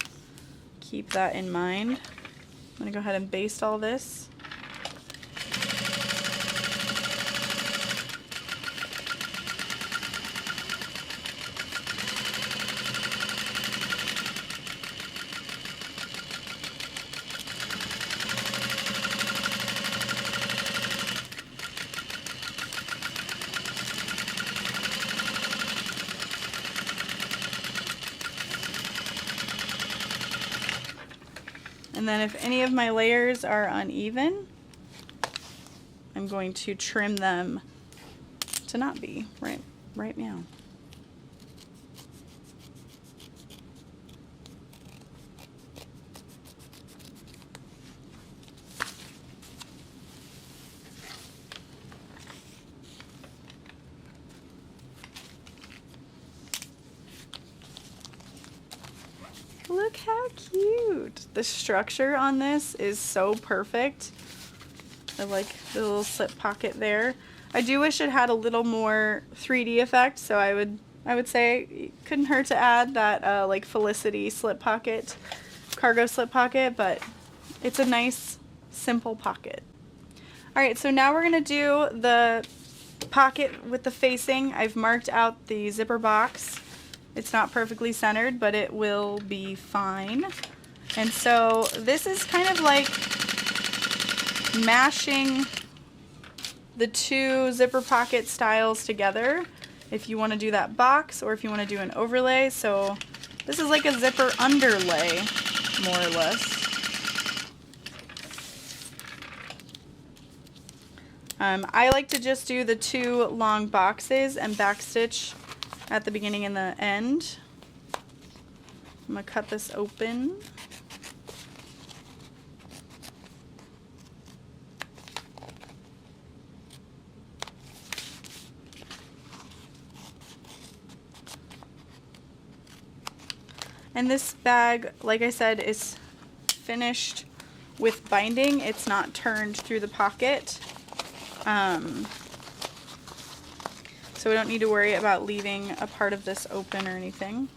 keep that in mind. I'm going to go ahead and baste all this. And then if any of my layers are uneven, I'm going to trim them to not be right now. Look how cute. The structure on this is so perfect. I like the little slip pocket there. I do wish it had a little more 3D effect, so I would say it couldn't hurt to add that like Felicity slip pocket, cargo slip pocket, but it's a nice simple pocket. Alright, so now we're going to do the pocket with the facing. I've marked out the zipper box. It's not perfectly centered, but it will be fine. And so this is kind of like mashing the two zipper pocket styles together if you want to do that box or if you want to do an overlay. So this is like a zipper underlay, more or less. I like to just do the two long boxes and backstitch at the beginning and the end. I'm going to cut this open. And this bag, like I said, is finished with binding. It's not turned through the pocket. So we don't need to worry about leaving a part of this open or anything.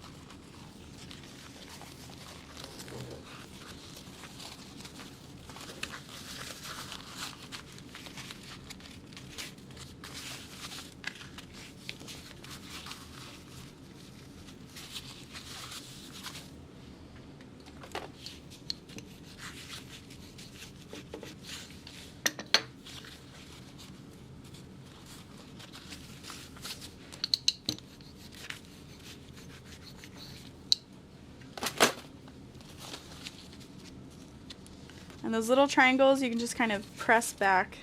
And those little triangles, you can just kind of press back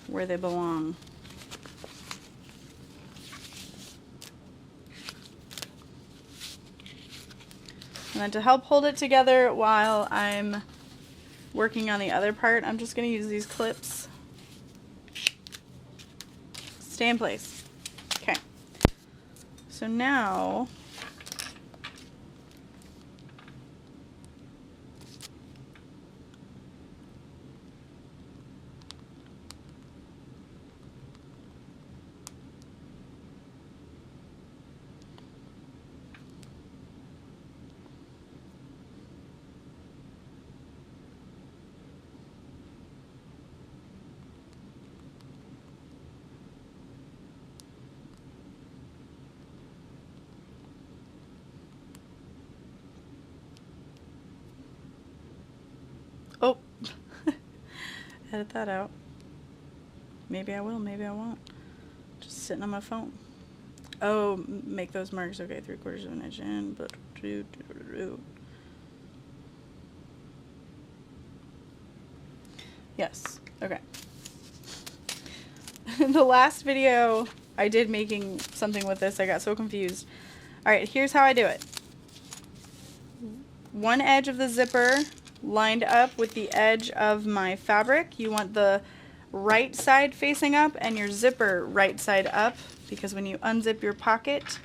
where they belong. And then to help hold it together while I'm working on the other part, I'm just going to use these clips. Stay in place. Okay. So now oh, edit that out. Maybe I will, maybe I won't. Just sitting on my phone. Oh, make those marks, okay, 3/4 of an inch in, but yes, okay. The last video I did making something with this, I got so confused. Alright, here's how I do it. One edge of the zipper lined up with the edge of my fabric. You want the right side facing up and your zipper right side up, because when you unzip your pocket,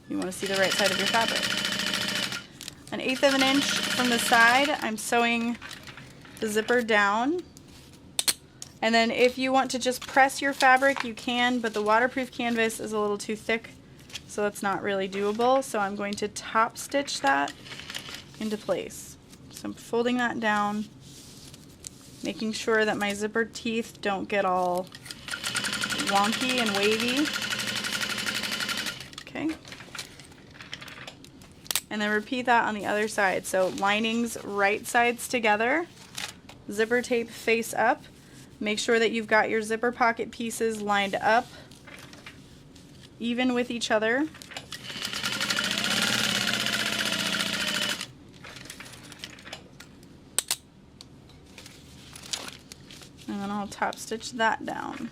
you want to see the right side of your fabric. 1/8 of an inch from the side, I'm sewing the zipper down. And then if you want to just press your fabric, you can, but the waterproof canvas is a little too thick, so that's not really doable. So I'm going to top stitch that into place. So I'm folding that down, making sure that my zipper teeth don't get all wonky and wavy. Okay. And then repeat that on the other side. So linings right sides together, zipper tape face up. Make sure that you've got your zipper pocket pieces lined up, even with each other. And then I'll top stitch that down.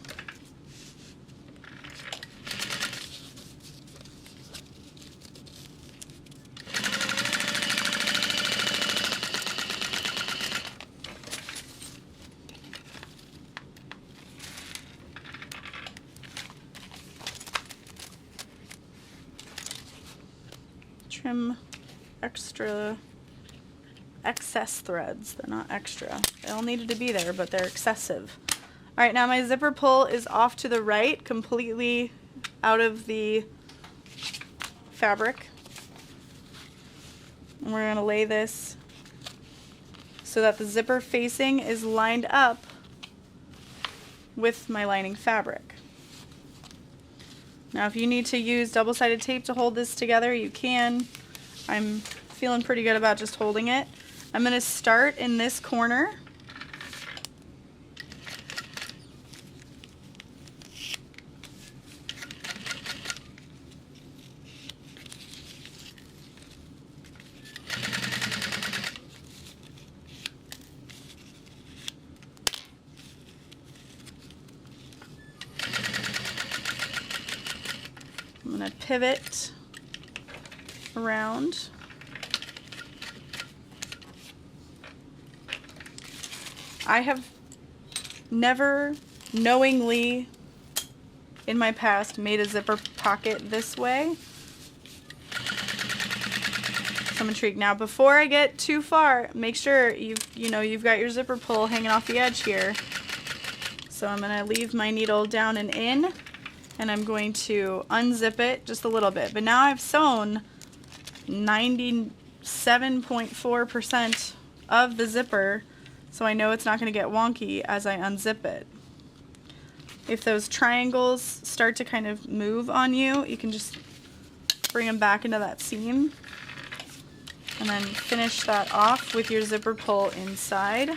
Trim excess threads. They're not extra. They all needed to be there, but they're excessive. Alright, now my zipper pull is off to the right, completely out of the fabric. And we're going to lay this so that the zipper facing is lined up with my lining fabric. Now if you need to use double-sided tape to hold this together, you can. I'm feeling pretty good about just holding it. I'm going to start in this corner. I'm going to pivot around. I have never knowingly in my past made a zipper pocket this way. So I'm intrigued. Now before I get too far, make sure you've got your zipper pull hanging off the edge here. So I'm going to leave my needle down and in, and I'm going to unzip it just a little bit. But now I've sewn 97.4% of the zipper, so I know it's not going to get wonky as I unzip it. If those triangles start to kind of move on you, you can just bring them back into that seam and then finish that off with your zipper pull inside.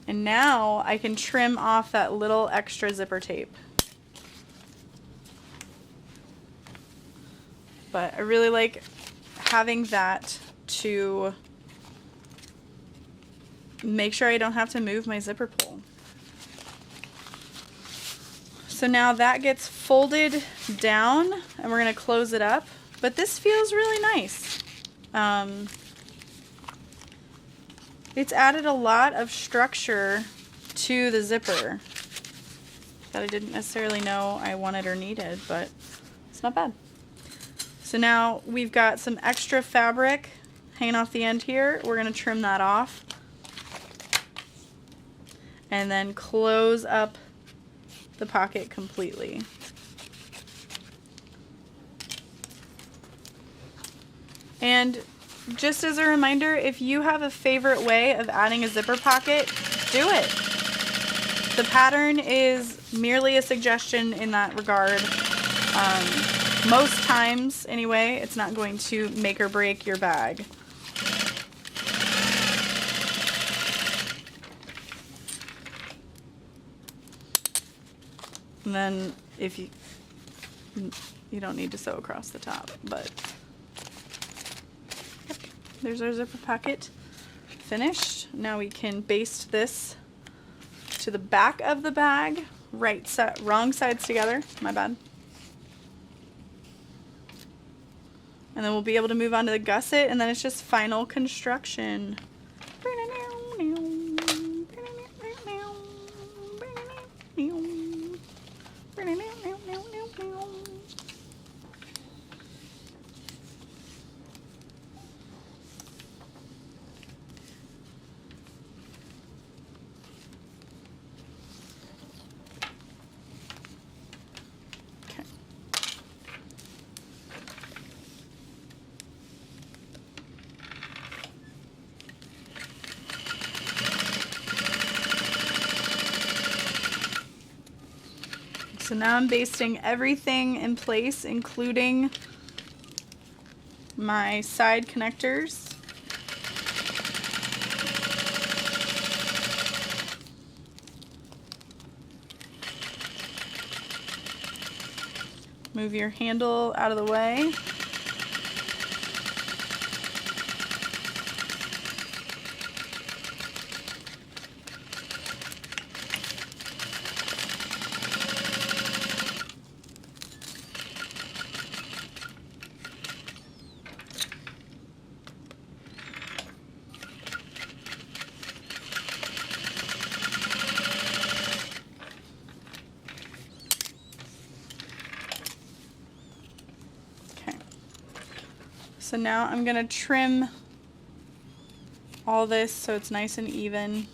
And now I can trim off that little extra zipper tape. But I really like having that to make sure I don't have to move my zipper pull. So now that gets folded down and we're going to close it up. But this feels really nice. It's added a lot of structure to the zipper that I didn't necessarily know I wanted or needed, but it's not bad. So now we've got some extra fabric hanging off the end here. We're going to trim that off and then close up the pocket completely. And just as a reminder, if you have a favorite way of adding a zipper pocket, do it. The pattern is merely a suggestion in that regard. Most times, anyway, it's not going to make or break your bag. And then if you don't need to sew across the top, but yep, there's our zipper pocket finished. Now we can baste this to the back of the bag, wrong sides together, my bad. And then we'll be able to move on to the gusset, and then it's just final construction. So now I'm basting everything in place, including my side connectors. Move your handle out of the way. So now I'm going to trim all this so it's nice and even.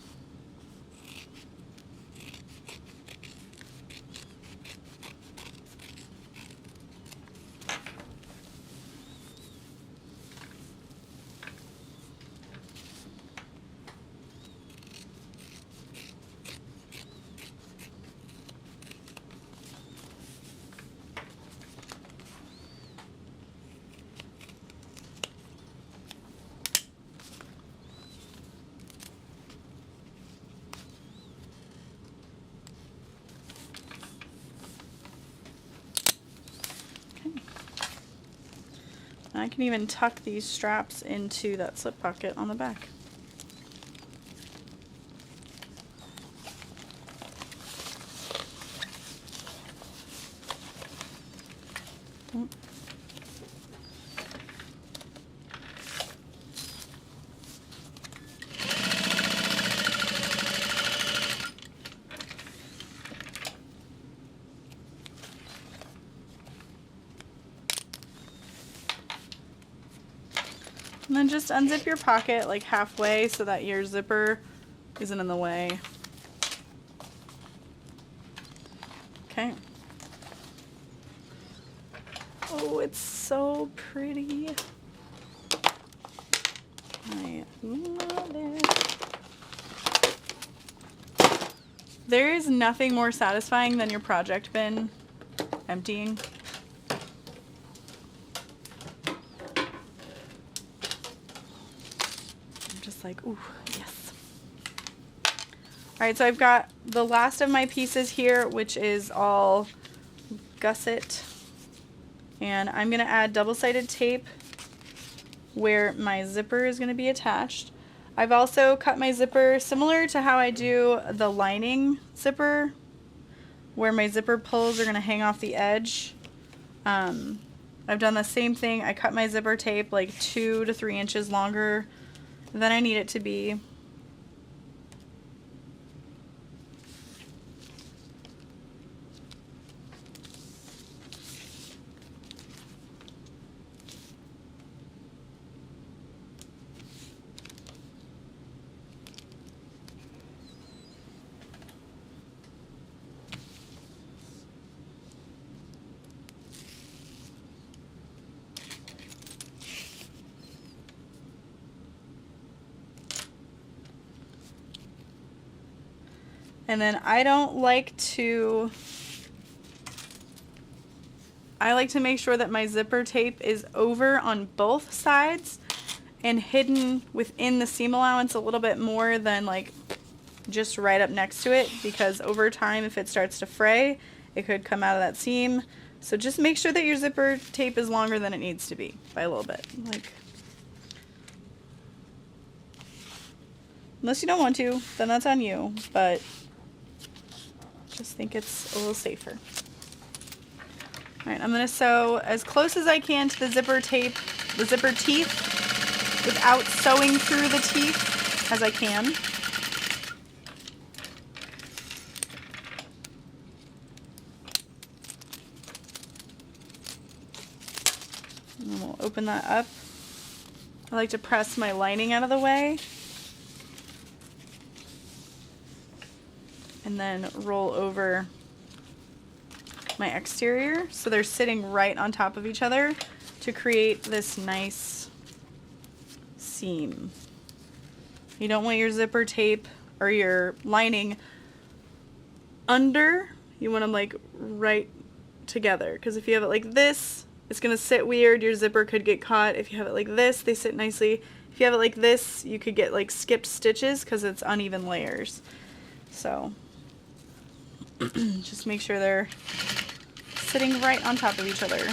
And I can even tuck these straps into that slip pocket on the back. And then just unzip your pocket like halfway so that your zipper isn't in the way. Okay. Oh, it's so pretty. I love it. There is nothing more satisfying than your project bin emptying. I'm just like, ooh, yes. All right, so I've got the last of my pieces here, which is all gusset. And I'm gonna add double-sided tape where my zipper is gonna be attached. I've also cut my zipper similar to how I do the lining zipper, where my zipper pulls are gonna hang off the edge. I've done the same thing. I cut my zipper tape like 2 to 3 inches longer than I need it to be. And then I like to make sure that my zipper tape is over on both sides and hidden within the seam allowance a little bit more than like just right up next to it, because over time if it starts to fray, it could come out of that seam. So just make sure that your zipper tape is longer than it needs to be by a little bit. Like, unless you don't want to, then that's on you, but just think it's a little safer. All right, I'm gonna sew as close as I can to the zipper tape, the zipper teeth, without sewing through the teeth as I can. And then we'll open that up. I like to press my lining out of the way. And then roll over my exterior so they're sitting right on top of each other to create this nice seam. You don't want your zipper tape or your lining under, you want them like right together, because if you have it like this, it's gonna sit weird, your zipper could get caught. If you have it like this, they sit nicely. If you have it like this, you could get like skipped stitches because it's uneven layers. So just make sure they're sitting right on top of each other.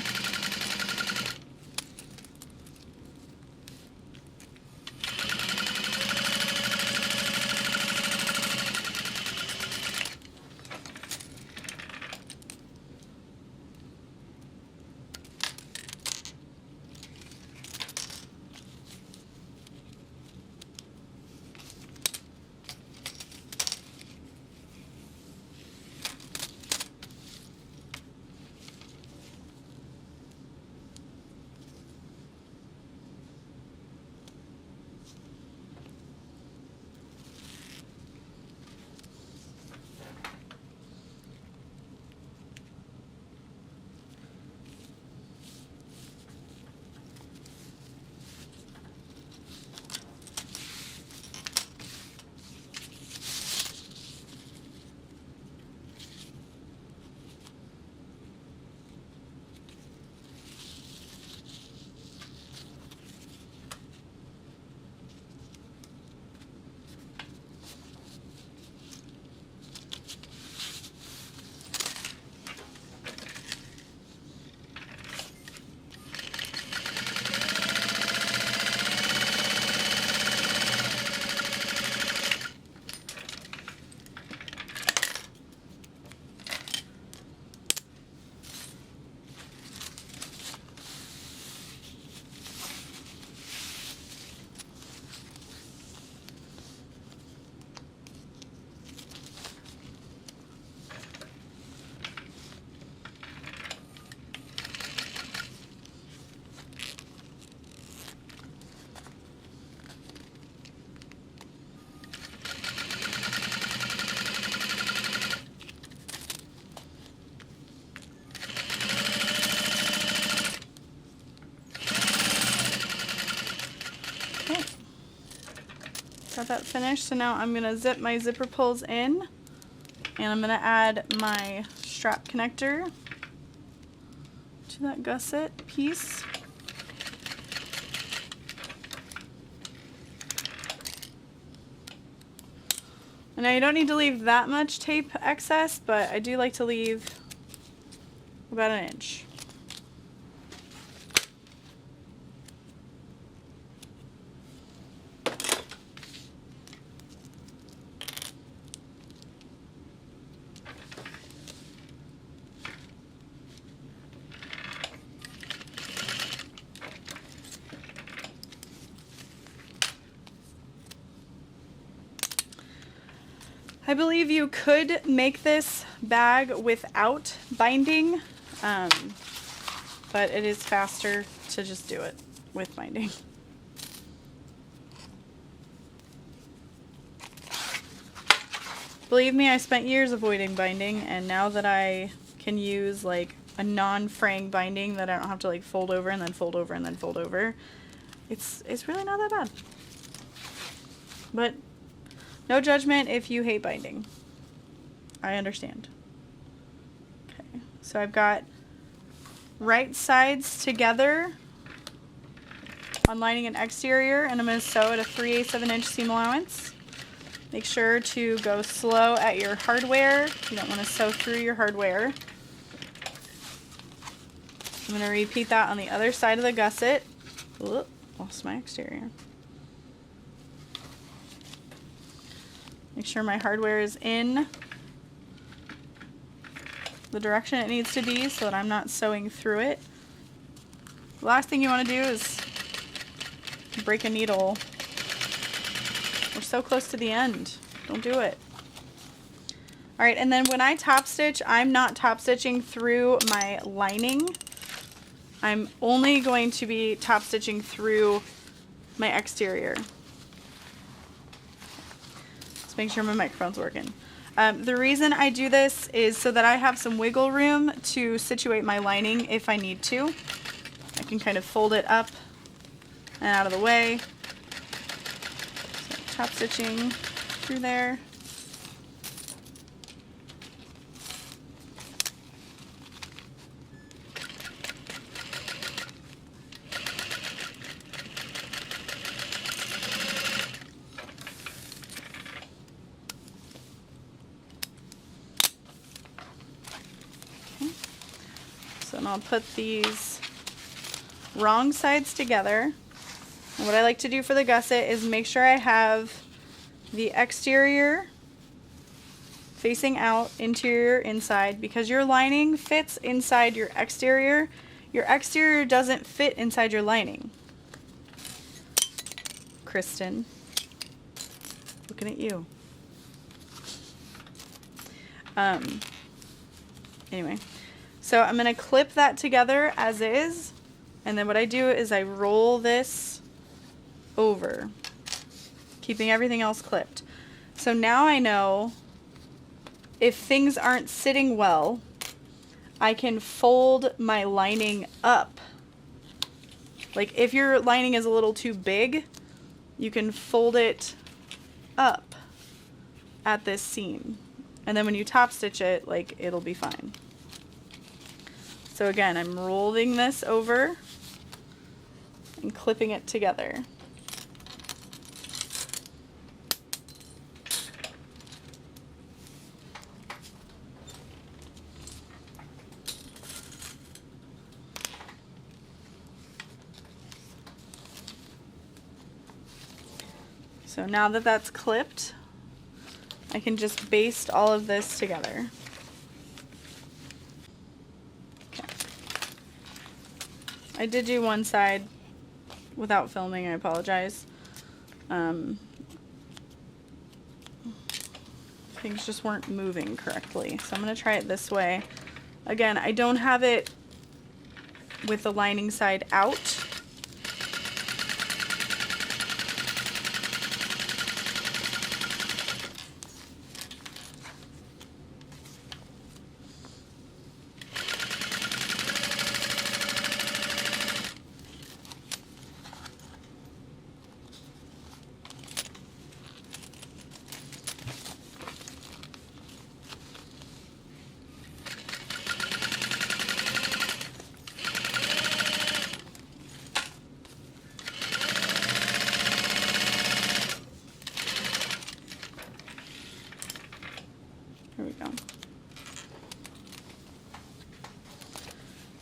Got that finished. So now I'm gonna zip my zipper pulls in, and I'm gonna add my strap connector to that gusset piece. And now you don't need to leave that much tape excess, but I do like to leave about an inch. I believe you could make this bag without binding, but it is faster to just do it with binding. Believe me, I spent years avoiding binding, and now that I can use like a non-fraying binding that I don't have to like fold over and then fold over and then fold over, it's really not that bad. But no judgment if you hate binding. I understand. Okay, so I've got right sides together on lining and exterior, and I'm going to sew at a 3/8 of an inch seam allowance. Make sure to go slow at your hardware. You don't want to sew through your hardware. I'm going to repeat that on the other side of the gusset. Ooh, lost my exterior. Make sure my hardware is in the direction it needs to be so that I'm not sewing through it. The last thing you want to do is break a needle. We're so close to the end. Don't do it. Alright, and then when I top stitch, I'm not top stitching through my lining. I'm only going to be top stitching through my exterior. Make sure my microphone's working. The reason I do this is so that I have some wiggle room to situate my lining if I need to. I can kind of fold it up and out of the way. So top stitching through there. And I'll put these wrong sides together. And what I like to do for the gusset is make sure I have the exterior facing out, interior inside, because your lining fits inside your exterior. Your exterior doesn't fit inside your lining. Kristen, looking at you. Anyway. So I'm going to clip that together as is, and then what I do is I roll this over, keeping everything else clipped. So now I know if things aren't sitting well, I can fold my lining up. Like if your lining is a little too big, you can fold it up at this seam. And then when you top stitch it, like it'll be fine. So again, I'm rolling this over and clipping it together. So now that that's clipped, I can just baste all of this together. I did do one side without filming, I apologize. Things just weren't moving correctly. So I'm going to try it this way. Again, I don't have it with the lining side out.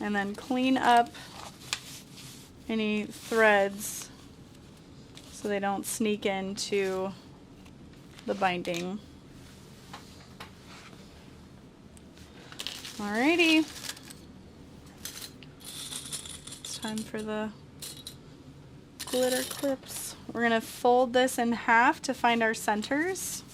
and then clean up any threads so they don't sneak into the binding. Alrighty. It's time for the glitter clips. We're gonna fold this in half to find our centers.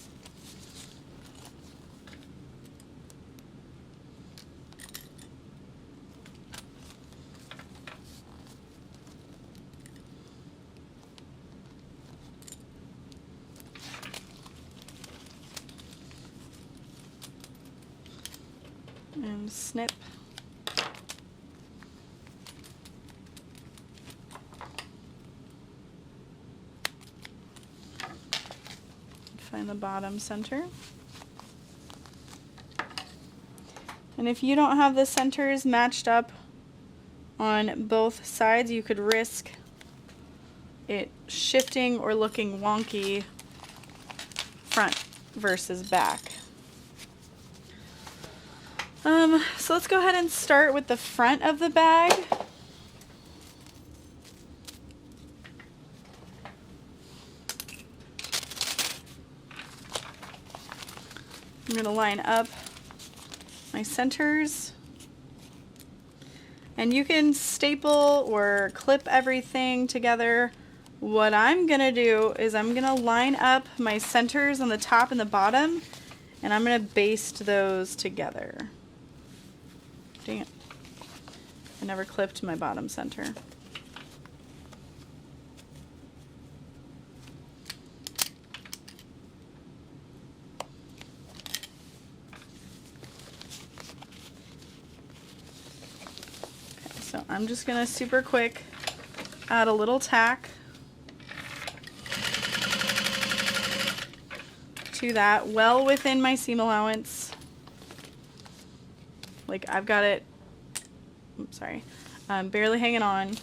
And snip. Find the bottom center. And if you don't have the centers matched up on both sides, you could risk it shifting or looking wonky front versus back. So let's go ahead and start with the front of the bag. I'm going to line up my centers. And you can staple or clip everything together. What I'm going to do is I'm going to line up my centers on the top and the bottom, and I'm going to baste those together. Dang it. I never clipped my bottom center. Okay, so I'm just going to super quick add a little tack to that, well within my seam allowance. Like I've got it, oops, sorry, barely hanging on.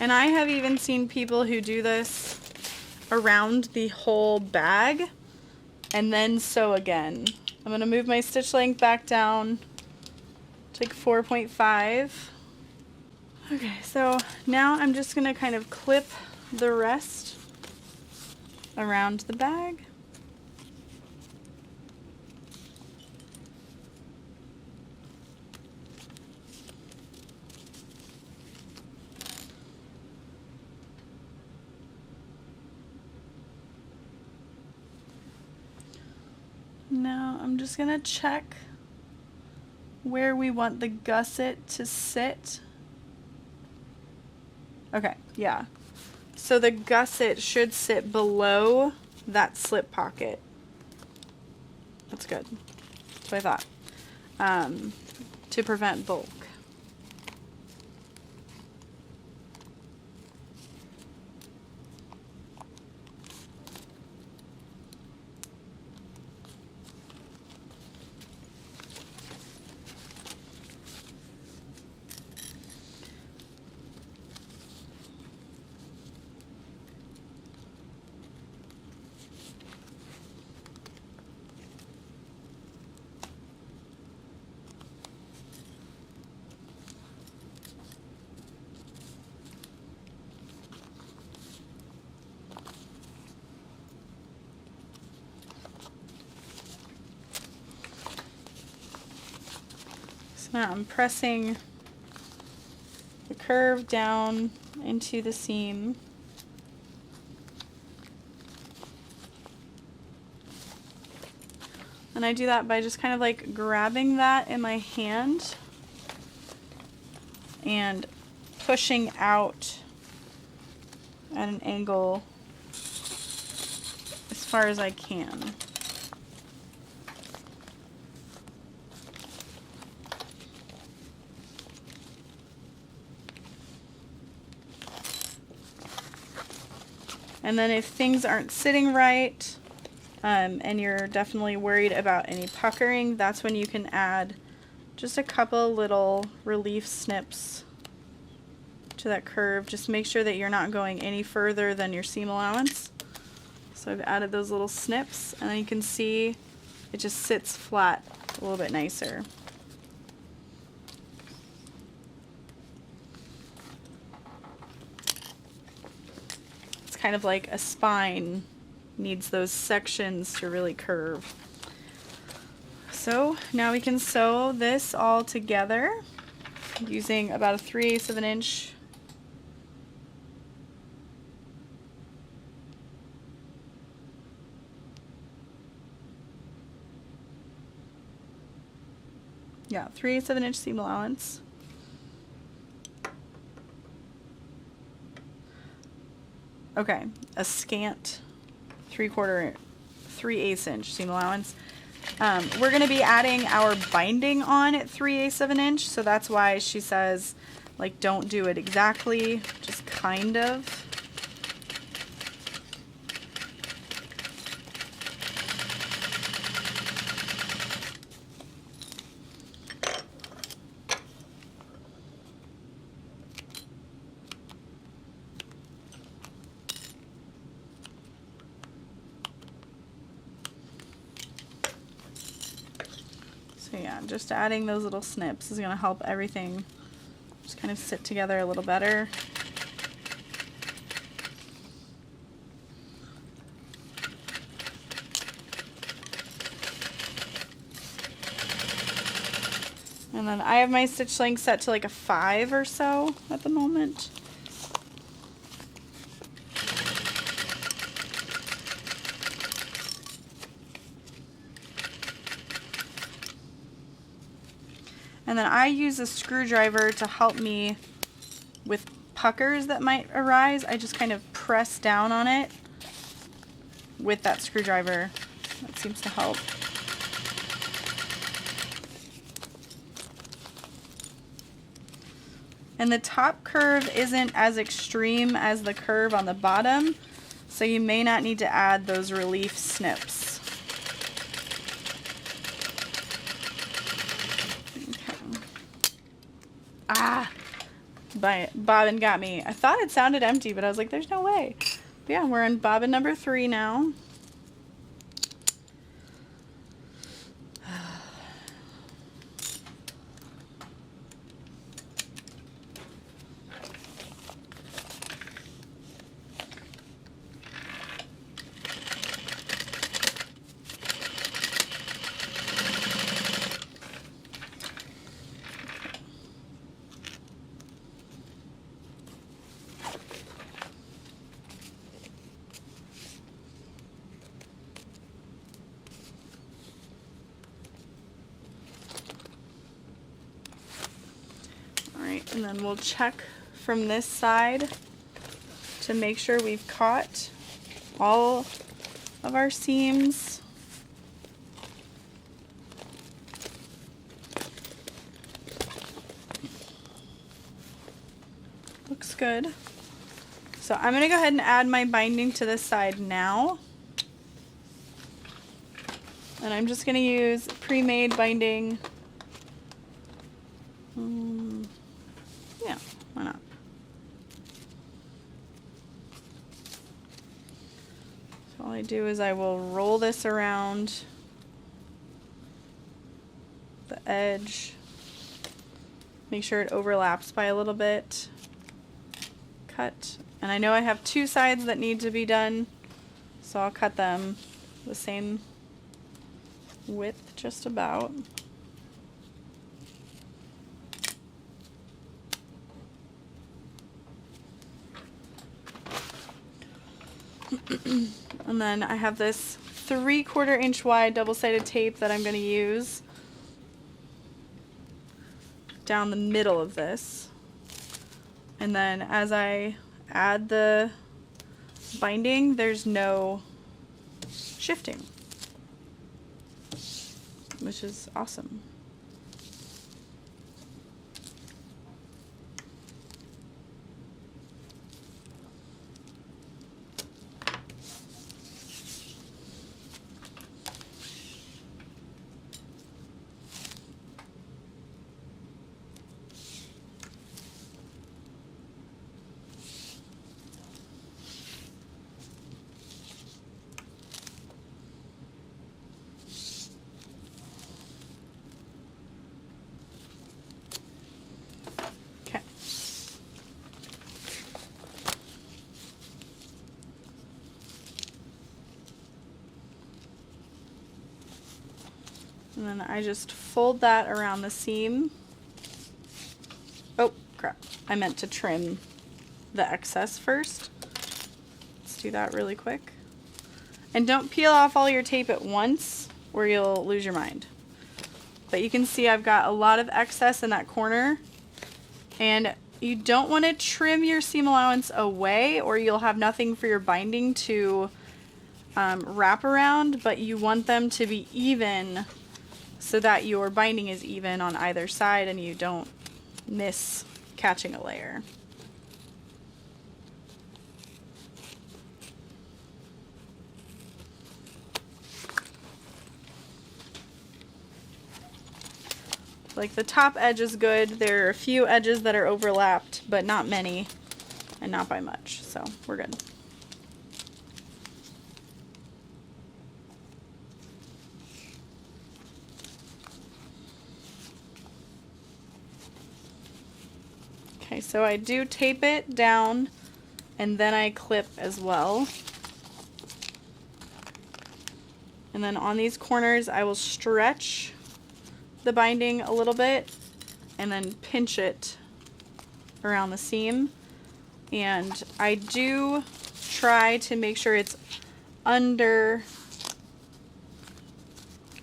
And I have even seen people who do this around the whole bag and then sew again. I'm going to move my stitch length back down to like 4.5. Okay, so now I'm just going to kind of clip the rest around the bag. Now I'm just going to check where we want the gusset to sit. Okay, yeah. So the gusset should sit below that slip pocket. That's good. That's what I thought. To prevent bulk. So now I'm pressing the curve down into the seam. And I do that by just kind of like grabbing that in my hand and pushing out at an angle as far as I can. And then if things aren't sitting right, and you're definitely worried about any puckering, that's when you can add just a couple little relief snips to that curve. Just make sure that you're not going any further than your seam allowance. So I've added those little snips, and then you can see it just sits flat a little bit nicer. It's kind of like a spine needs those sections to really curve. So now we can sew this all together using about a 3/8 of an inch. Yeah, 3/8 of an inch seam allowance. Okay, a scant 3/8 inch seam allowance. We're going to be adding our binding on at 3/8 of an inch, so that's why she says, like, don't do it exactly, just kind of. So yeah, just adding those little snips is going to help everything just kind of sit together a little better. And then I have my stitch length set to like a 5 or so at the moment. And then I use a screwdriver to help me with puckers that might arise. I just kind of press down on it with that screwdriver. That seems to help. And the top curve isn't as extreme as the curve on the bottom, so you may not need to add those relief snips. Ah, bobbin got me. I thought it sounded empty, but I was like, there's no way. But yeah, we're on bobbin number 3 now. And then we'll check from this side to make sure we've caught all of our seams. Looks good. So I'm going to go ahead and add my binding to this side now. And I'm just going to use pre-made binding. Yeah, why not? So all I do is I will roll this around the edge, make sure it overlaps by a little bit, cut, and I know I have 2 sides that need to be done, so I'll cut them the same width just about. And then I have this 3/4 inch wide double-sided tape that I'm going to use down the middle of this. And then as I add the binding, there's no shifting, which is awesome. And then I just fold that around the seam. Oh, crap. I meant to trim the excess first. Let's do that really quick. And don't peel off all your tape at once or you'll lose your mind. But you can see I've got a lot of excess in that corner, and you don't want to trim your seam allowance away or you'll have nothing for your binding to wrap around, but you want them to be even so that your binding is even on either side and you don't miss catching a layer. Like the top edge is good. There are a few edges that are overlapped, but not many and not by much, so we're good. Okay, so I do tape it down and then I clip as well. And then on these corners I will stretch the binding a little bit and then pinch it around the seam. And I do try to make sure it's under,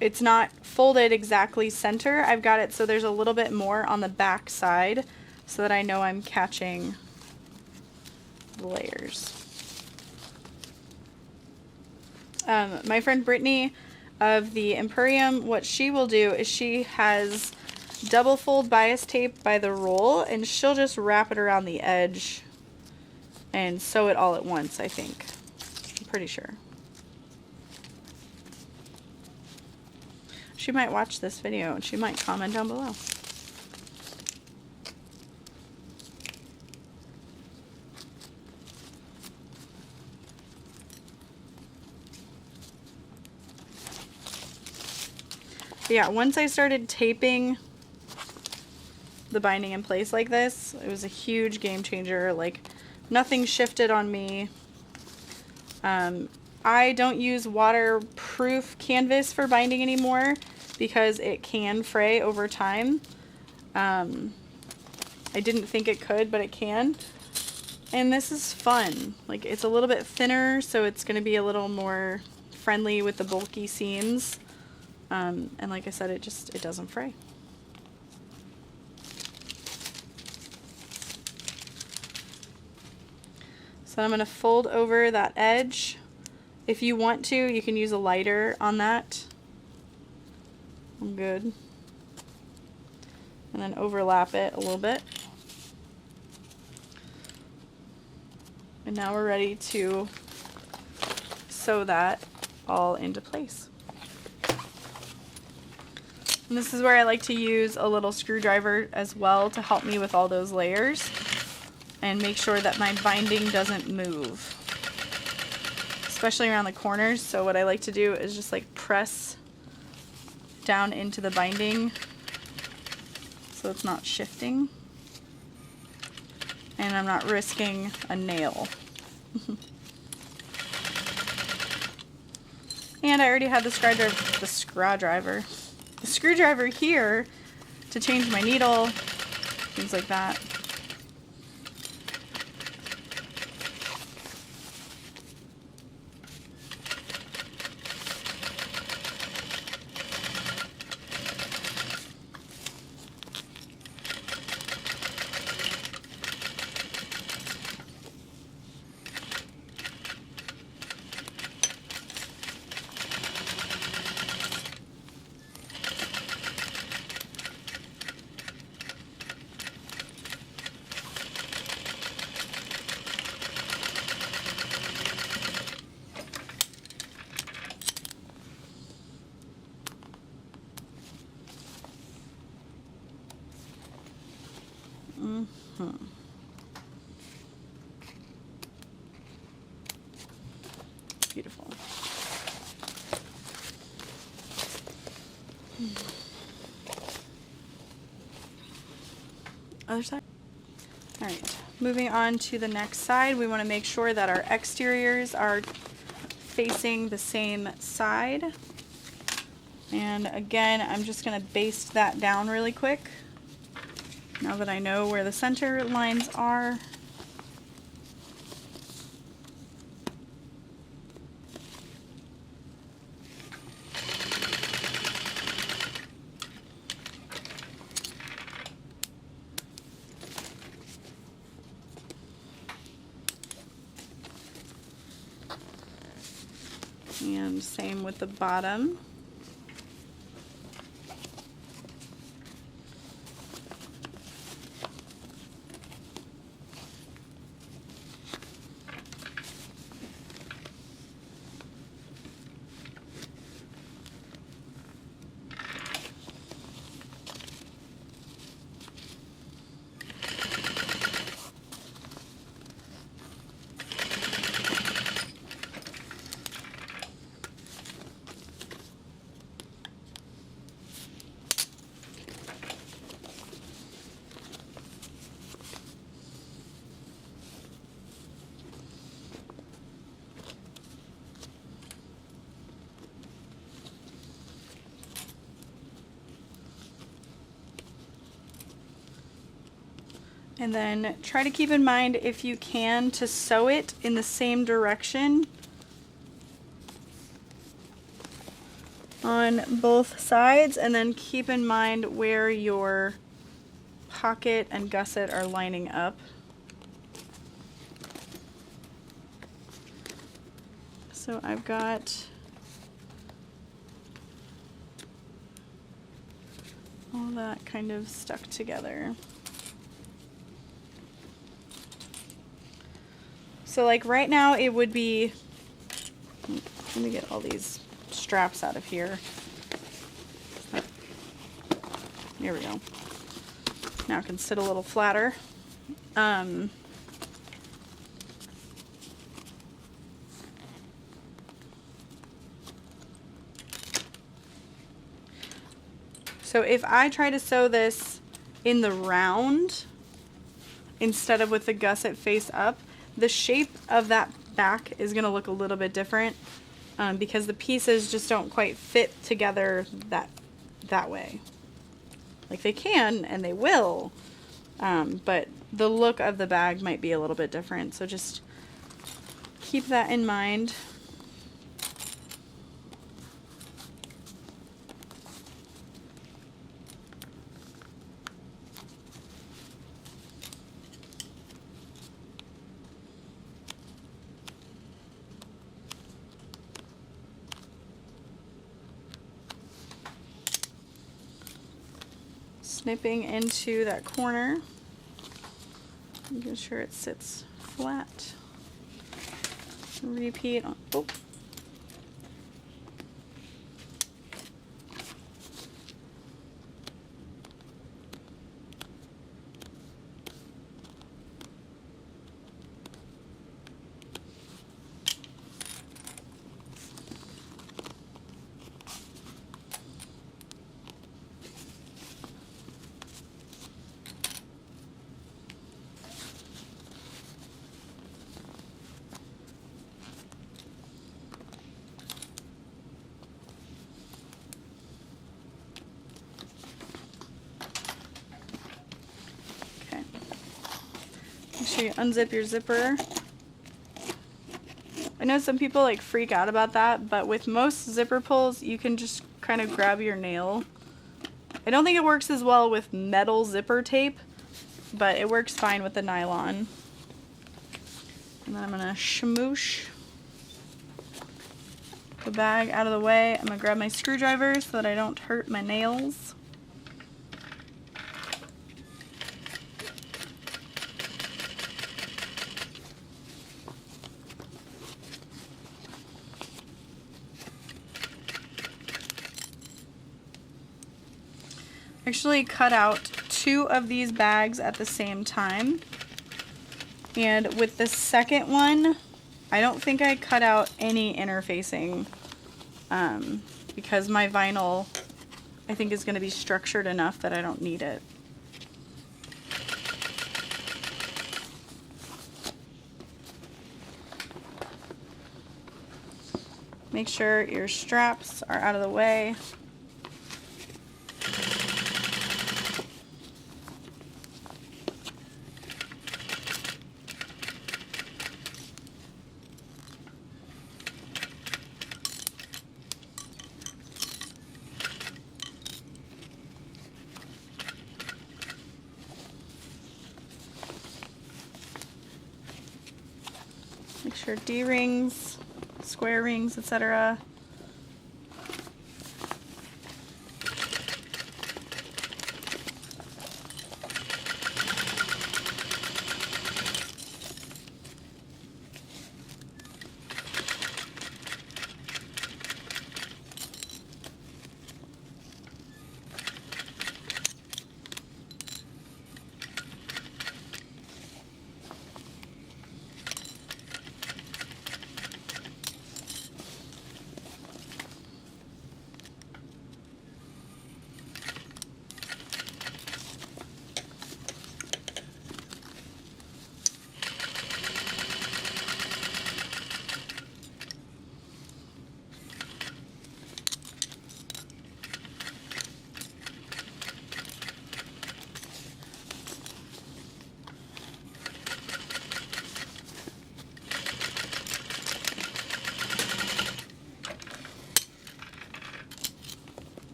it's not folded exactly center. I've got it so there's a little bit more on the back side so that I know I'm catching the layers. My friend Brittany of the Emporium, what she will do is she has double fold bias tape by the roll and she'll just wrap it around the edge and sew it all at once, I think. I'm pretty sure. She might watch this video and she might comment down below. Yeah, once I started taping the binding in place like this, it was a huge game changer. Like, nothing shifted on me. I don't use waterproof canvas for binding anymore because it can fray over time. I didn't think it could, but it can. And this is fun. Like, it's a little bit thinner, so it's going to be a little more friendly with the bulky seams. And like I said, it doesn't fray. So I'm going to fold over that edge. If you want to, you can use a lighter on that. I'm good. And then overlap it a little bit. And now we're ready to sew that all into place. And this is where I like to use a little screwdriver as well to help me with all those layers and make sure that my binding doesn't move, especially around the corners. So what I like to do is just like press down into the binding so it's not shifting and I'm not risking a nail. And I already had the screwdriver here to change my needle, things like that. Beautiful. Other side. All right, moving on to the next side, we want to make sure that our exteriors are facing the same side. And again, I'm just going to baste that down really quick. Now that I know where the center lines are. And same with the bottom. And then try to keep in mind, if you can, to sew it in the same direction on both sides, and then keep in mind where your pocket and gusset are lining up. So I've got all that kind of stuck together. So like right now it would be, let me get all these straps out of here. Here we go. Now it can sit a little flatter. So if I try to sew this in the round instead of with the gusset face up, the shape of that back is going to look a little bit different because the pieces just don't quite fit together that way. Like they can and they will, but the look of the bag might be a little bit different. So just keep that in mind. Snipping into that corner, making sure it sits flat. Repeat on, oh. Make sure you unzip your zipper. I know some people like freak out about that, but with most zipper pulls, you can just kind of grab your nail. I don't think it works as well with metal zipper tape, but it works fine with the nylon. And then I'm gonna smoosh the bag out of the way. I'm gonna grab my screwdriver so that I don't hurt my nails. Actually cut out 2 of these bags at the same time, and with the second one I don't think I cut out any interfacing because my vinyl I think is going to be structured enough that I don't need it. Make sure your straps are out of the way. sure D-rings, square rings, etc.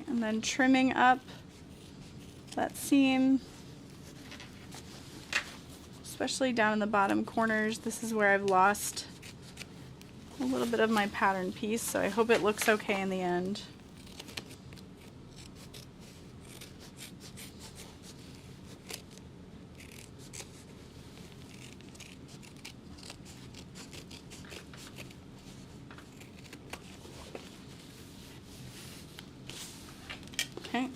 And then trimming up that seam, especially down in the bottom corners. This is where I've lost a little bit of my pattern piece, so I hope it looks okay in the end. Okay.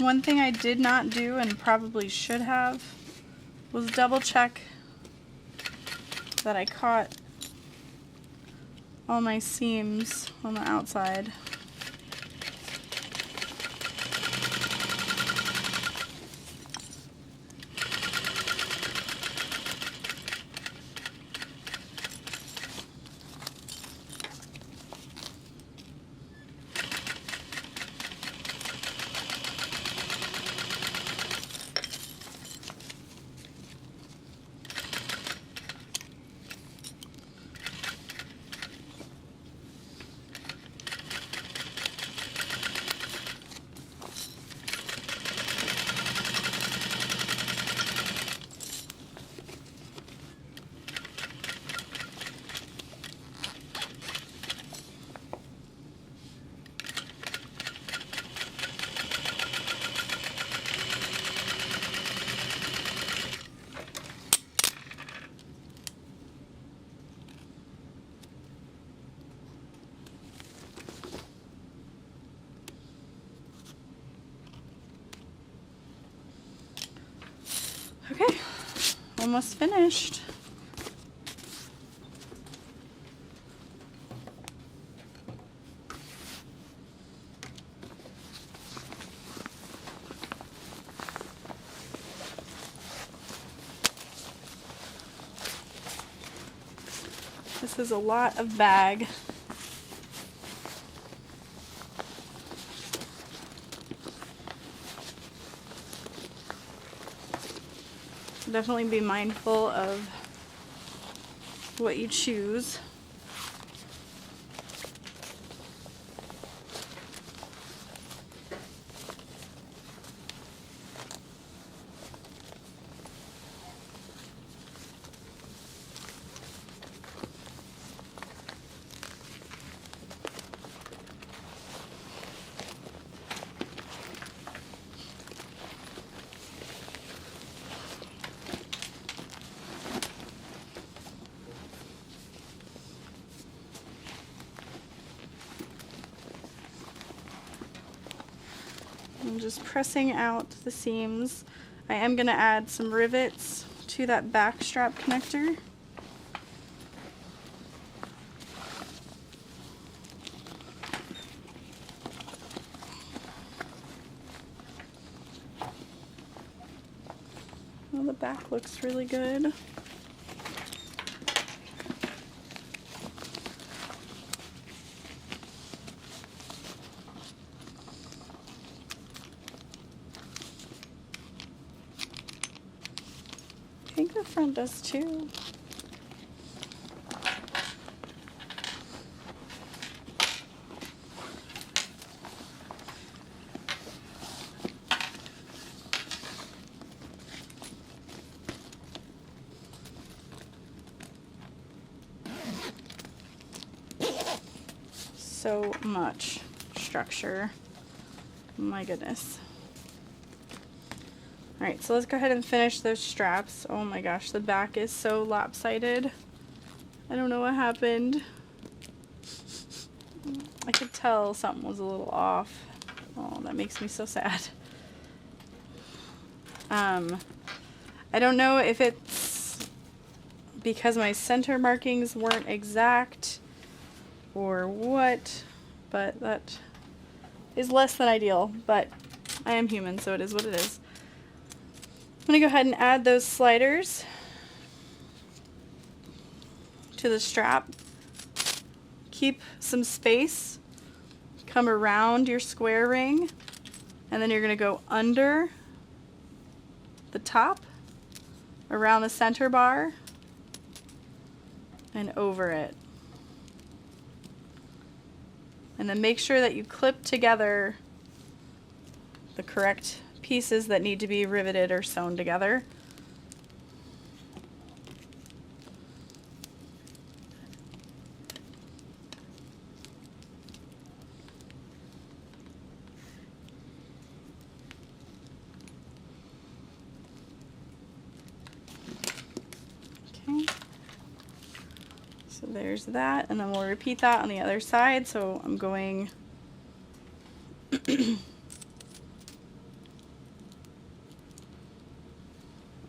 One thing I did not do and probably should have was double check that I caught all my seams on the outside. almost finished. This is a lot of bag. Definitely be mindful of what you choose. I'm just pressing out the seams. I am going to add some rivets to that back strap connector. Well, the back looks really good. I think the front does too. So much structure. My goodness. Alright, so let's go ahead and finish those straps. Oh my gosh, the back is so lopsided. I don't know what happened. I could tell something was a little off. Oh, that makes me so sad. I don't know if it's because my center markings weren't exact or what, but that is less than ideal, but I am human, so it is what it is. I'm going to go ahead and add those sliders to the strap. Keep some space, come around your square ring, and then you're going to go under the top, around the center bar, and over it. And then make sure that you clip together the correct pieces that need to be riveted or sewn together. Okay. So there's that, and then we'll repeat that on the other side. So I'm going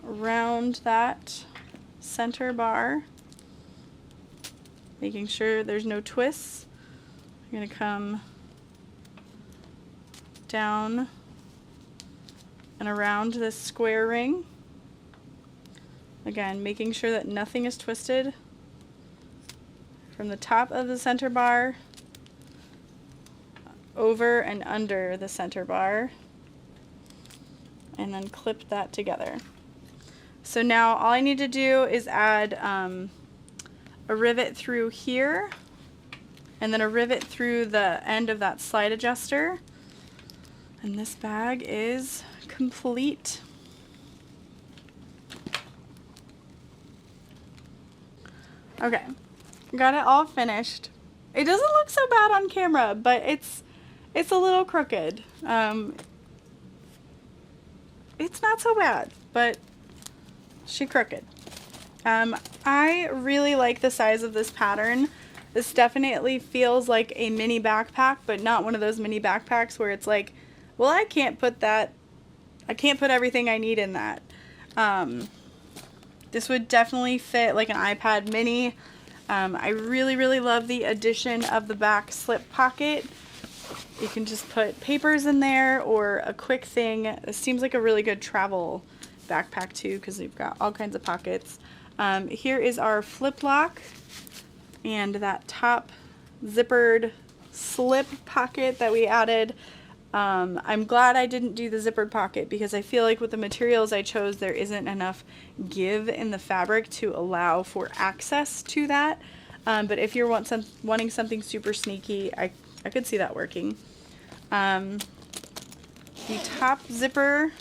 around that center bar, making sure there's no twists. I'm going to come down and around this square ring. Again, making sure that nothing is twisted. From the top of the center bar over and under the center bar, and then clip that together. So now all I need to do is add a rivet through here, and then a rivet through the end of that slide adjuster, and this bag is complete. Okay, got it all finished. It doesn't look so bad on camera, but it's a little crooked. It's not so bad, but she crooked. I really like the size of this pattern. This definitely feels like a mini backpack, but not one of those mini backpacks where it's like, well, I can't put everything I need in that. This would definitely fit like an iPad mini. I really love the addition of the back slip pocket. You can just put papers in there or a quick thing. It seems like a really good travel backpack too, because we've got all kinds of pockets. Here is our flip lock and that top zippered slip pocket that we added. I'm glad I didn't do the zippered pocket because I feel like with the materials I chose there isn't enough give in the fabric to allow for access to that. But if you're wanting something super sneaky, I could see that working. The top zipper,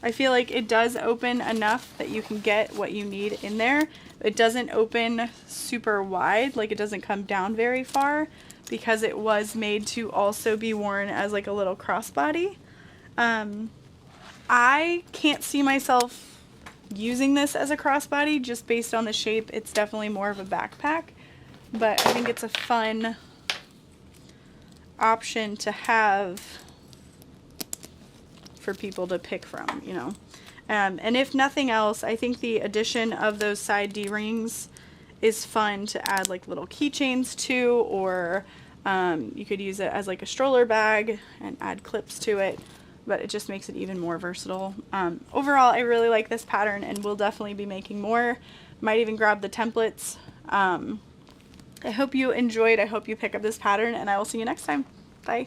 I feel like it does open enough that you can get what you need in there. It doesn't open super wide, like it doesn't come down very far, because it was made to also be worn as like a little crossbody. I can't see myself using this as a crossbody just based on the shape. It's definitely more of a backpack, but I think it's a fun option to have for people to pick from, you know. And if nothing else, I think the addition of those side D-rings is fun to add like little keychains to, or you could use it as like a stroller bag and add clips to it, but it just makes it even more versatile. Overall, I really like this pattern and we'll definitely be making more. Might even grab the templates. I hope you enjoyed. I hope you pick up this pattern and I will see you next time. Bye.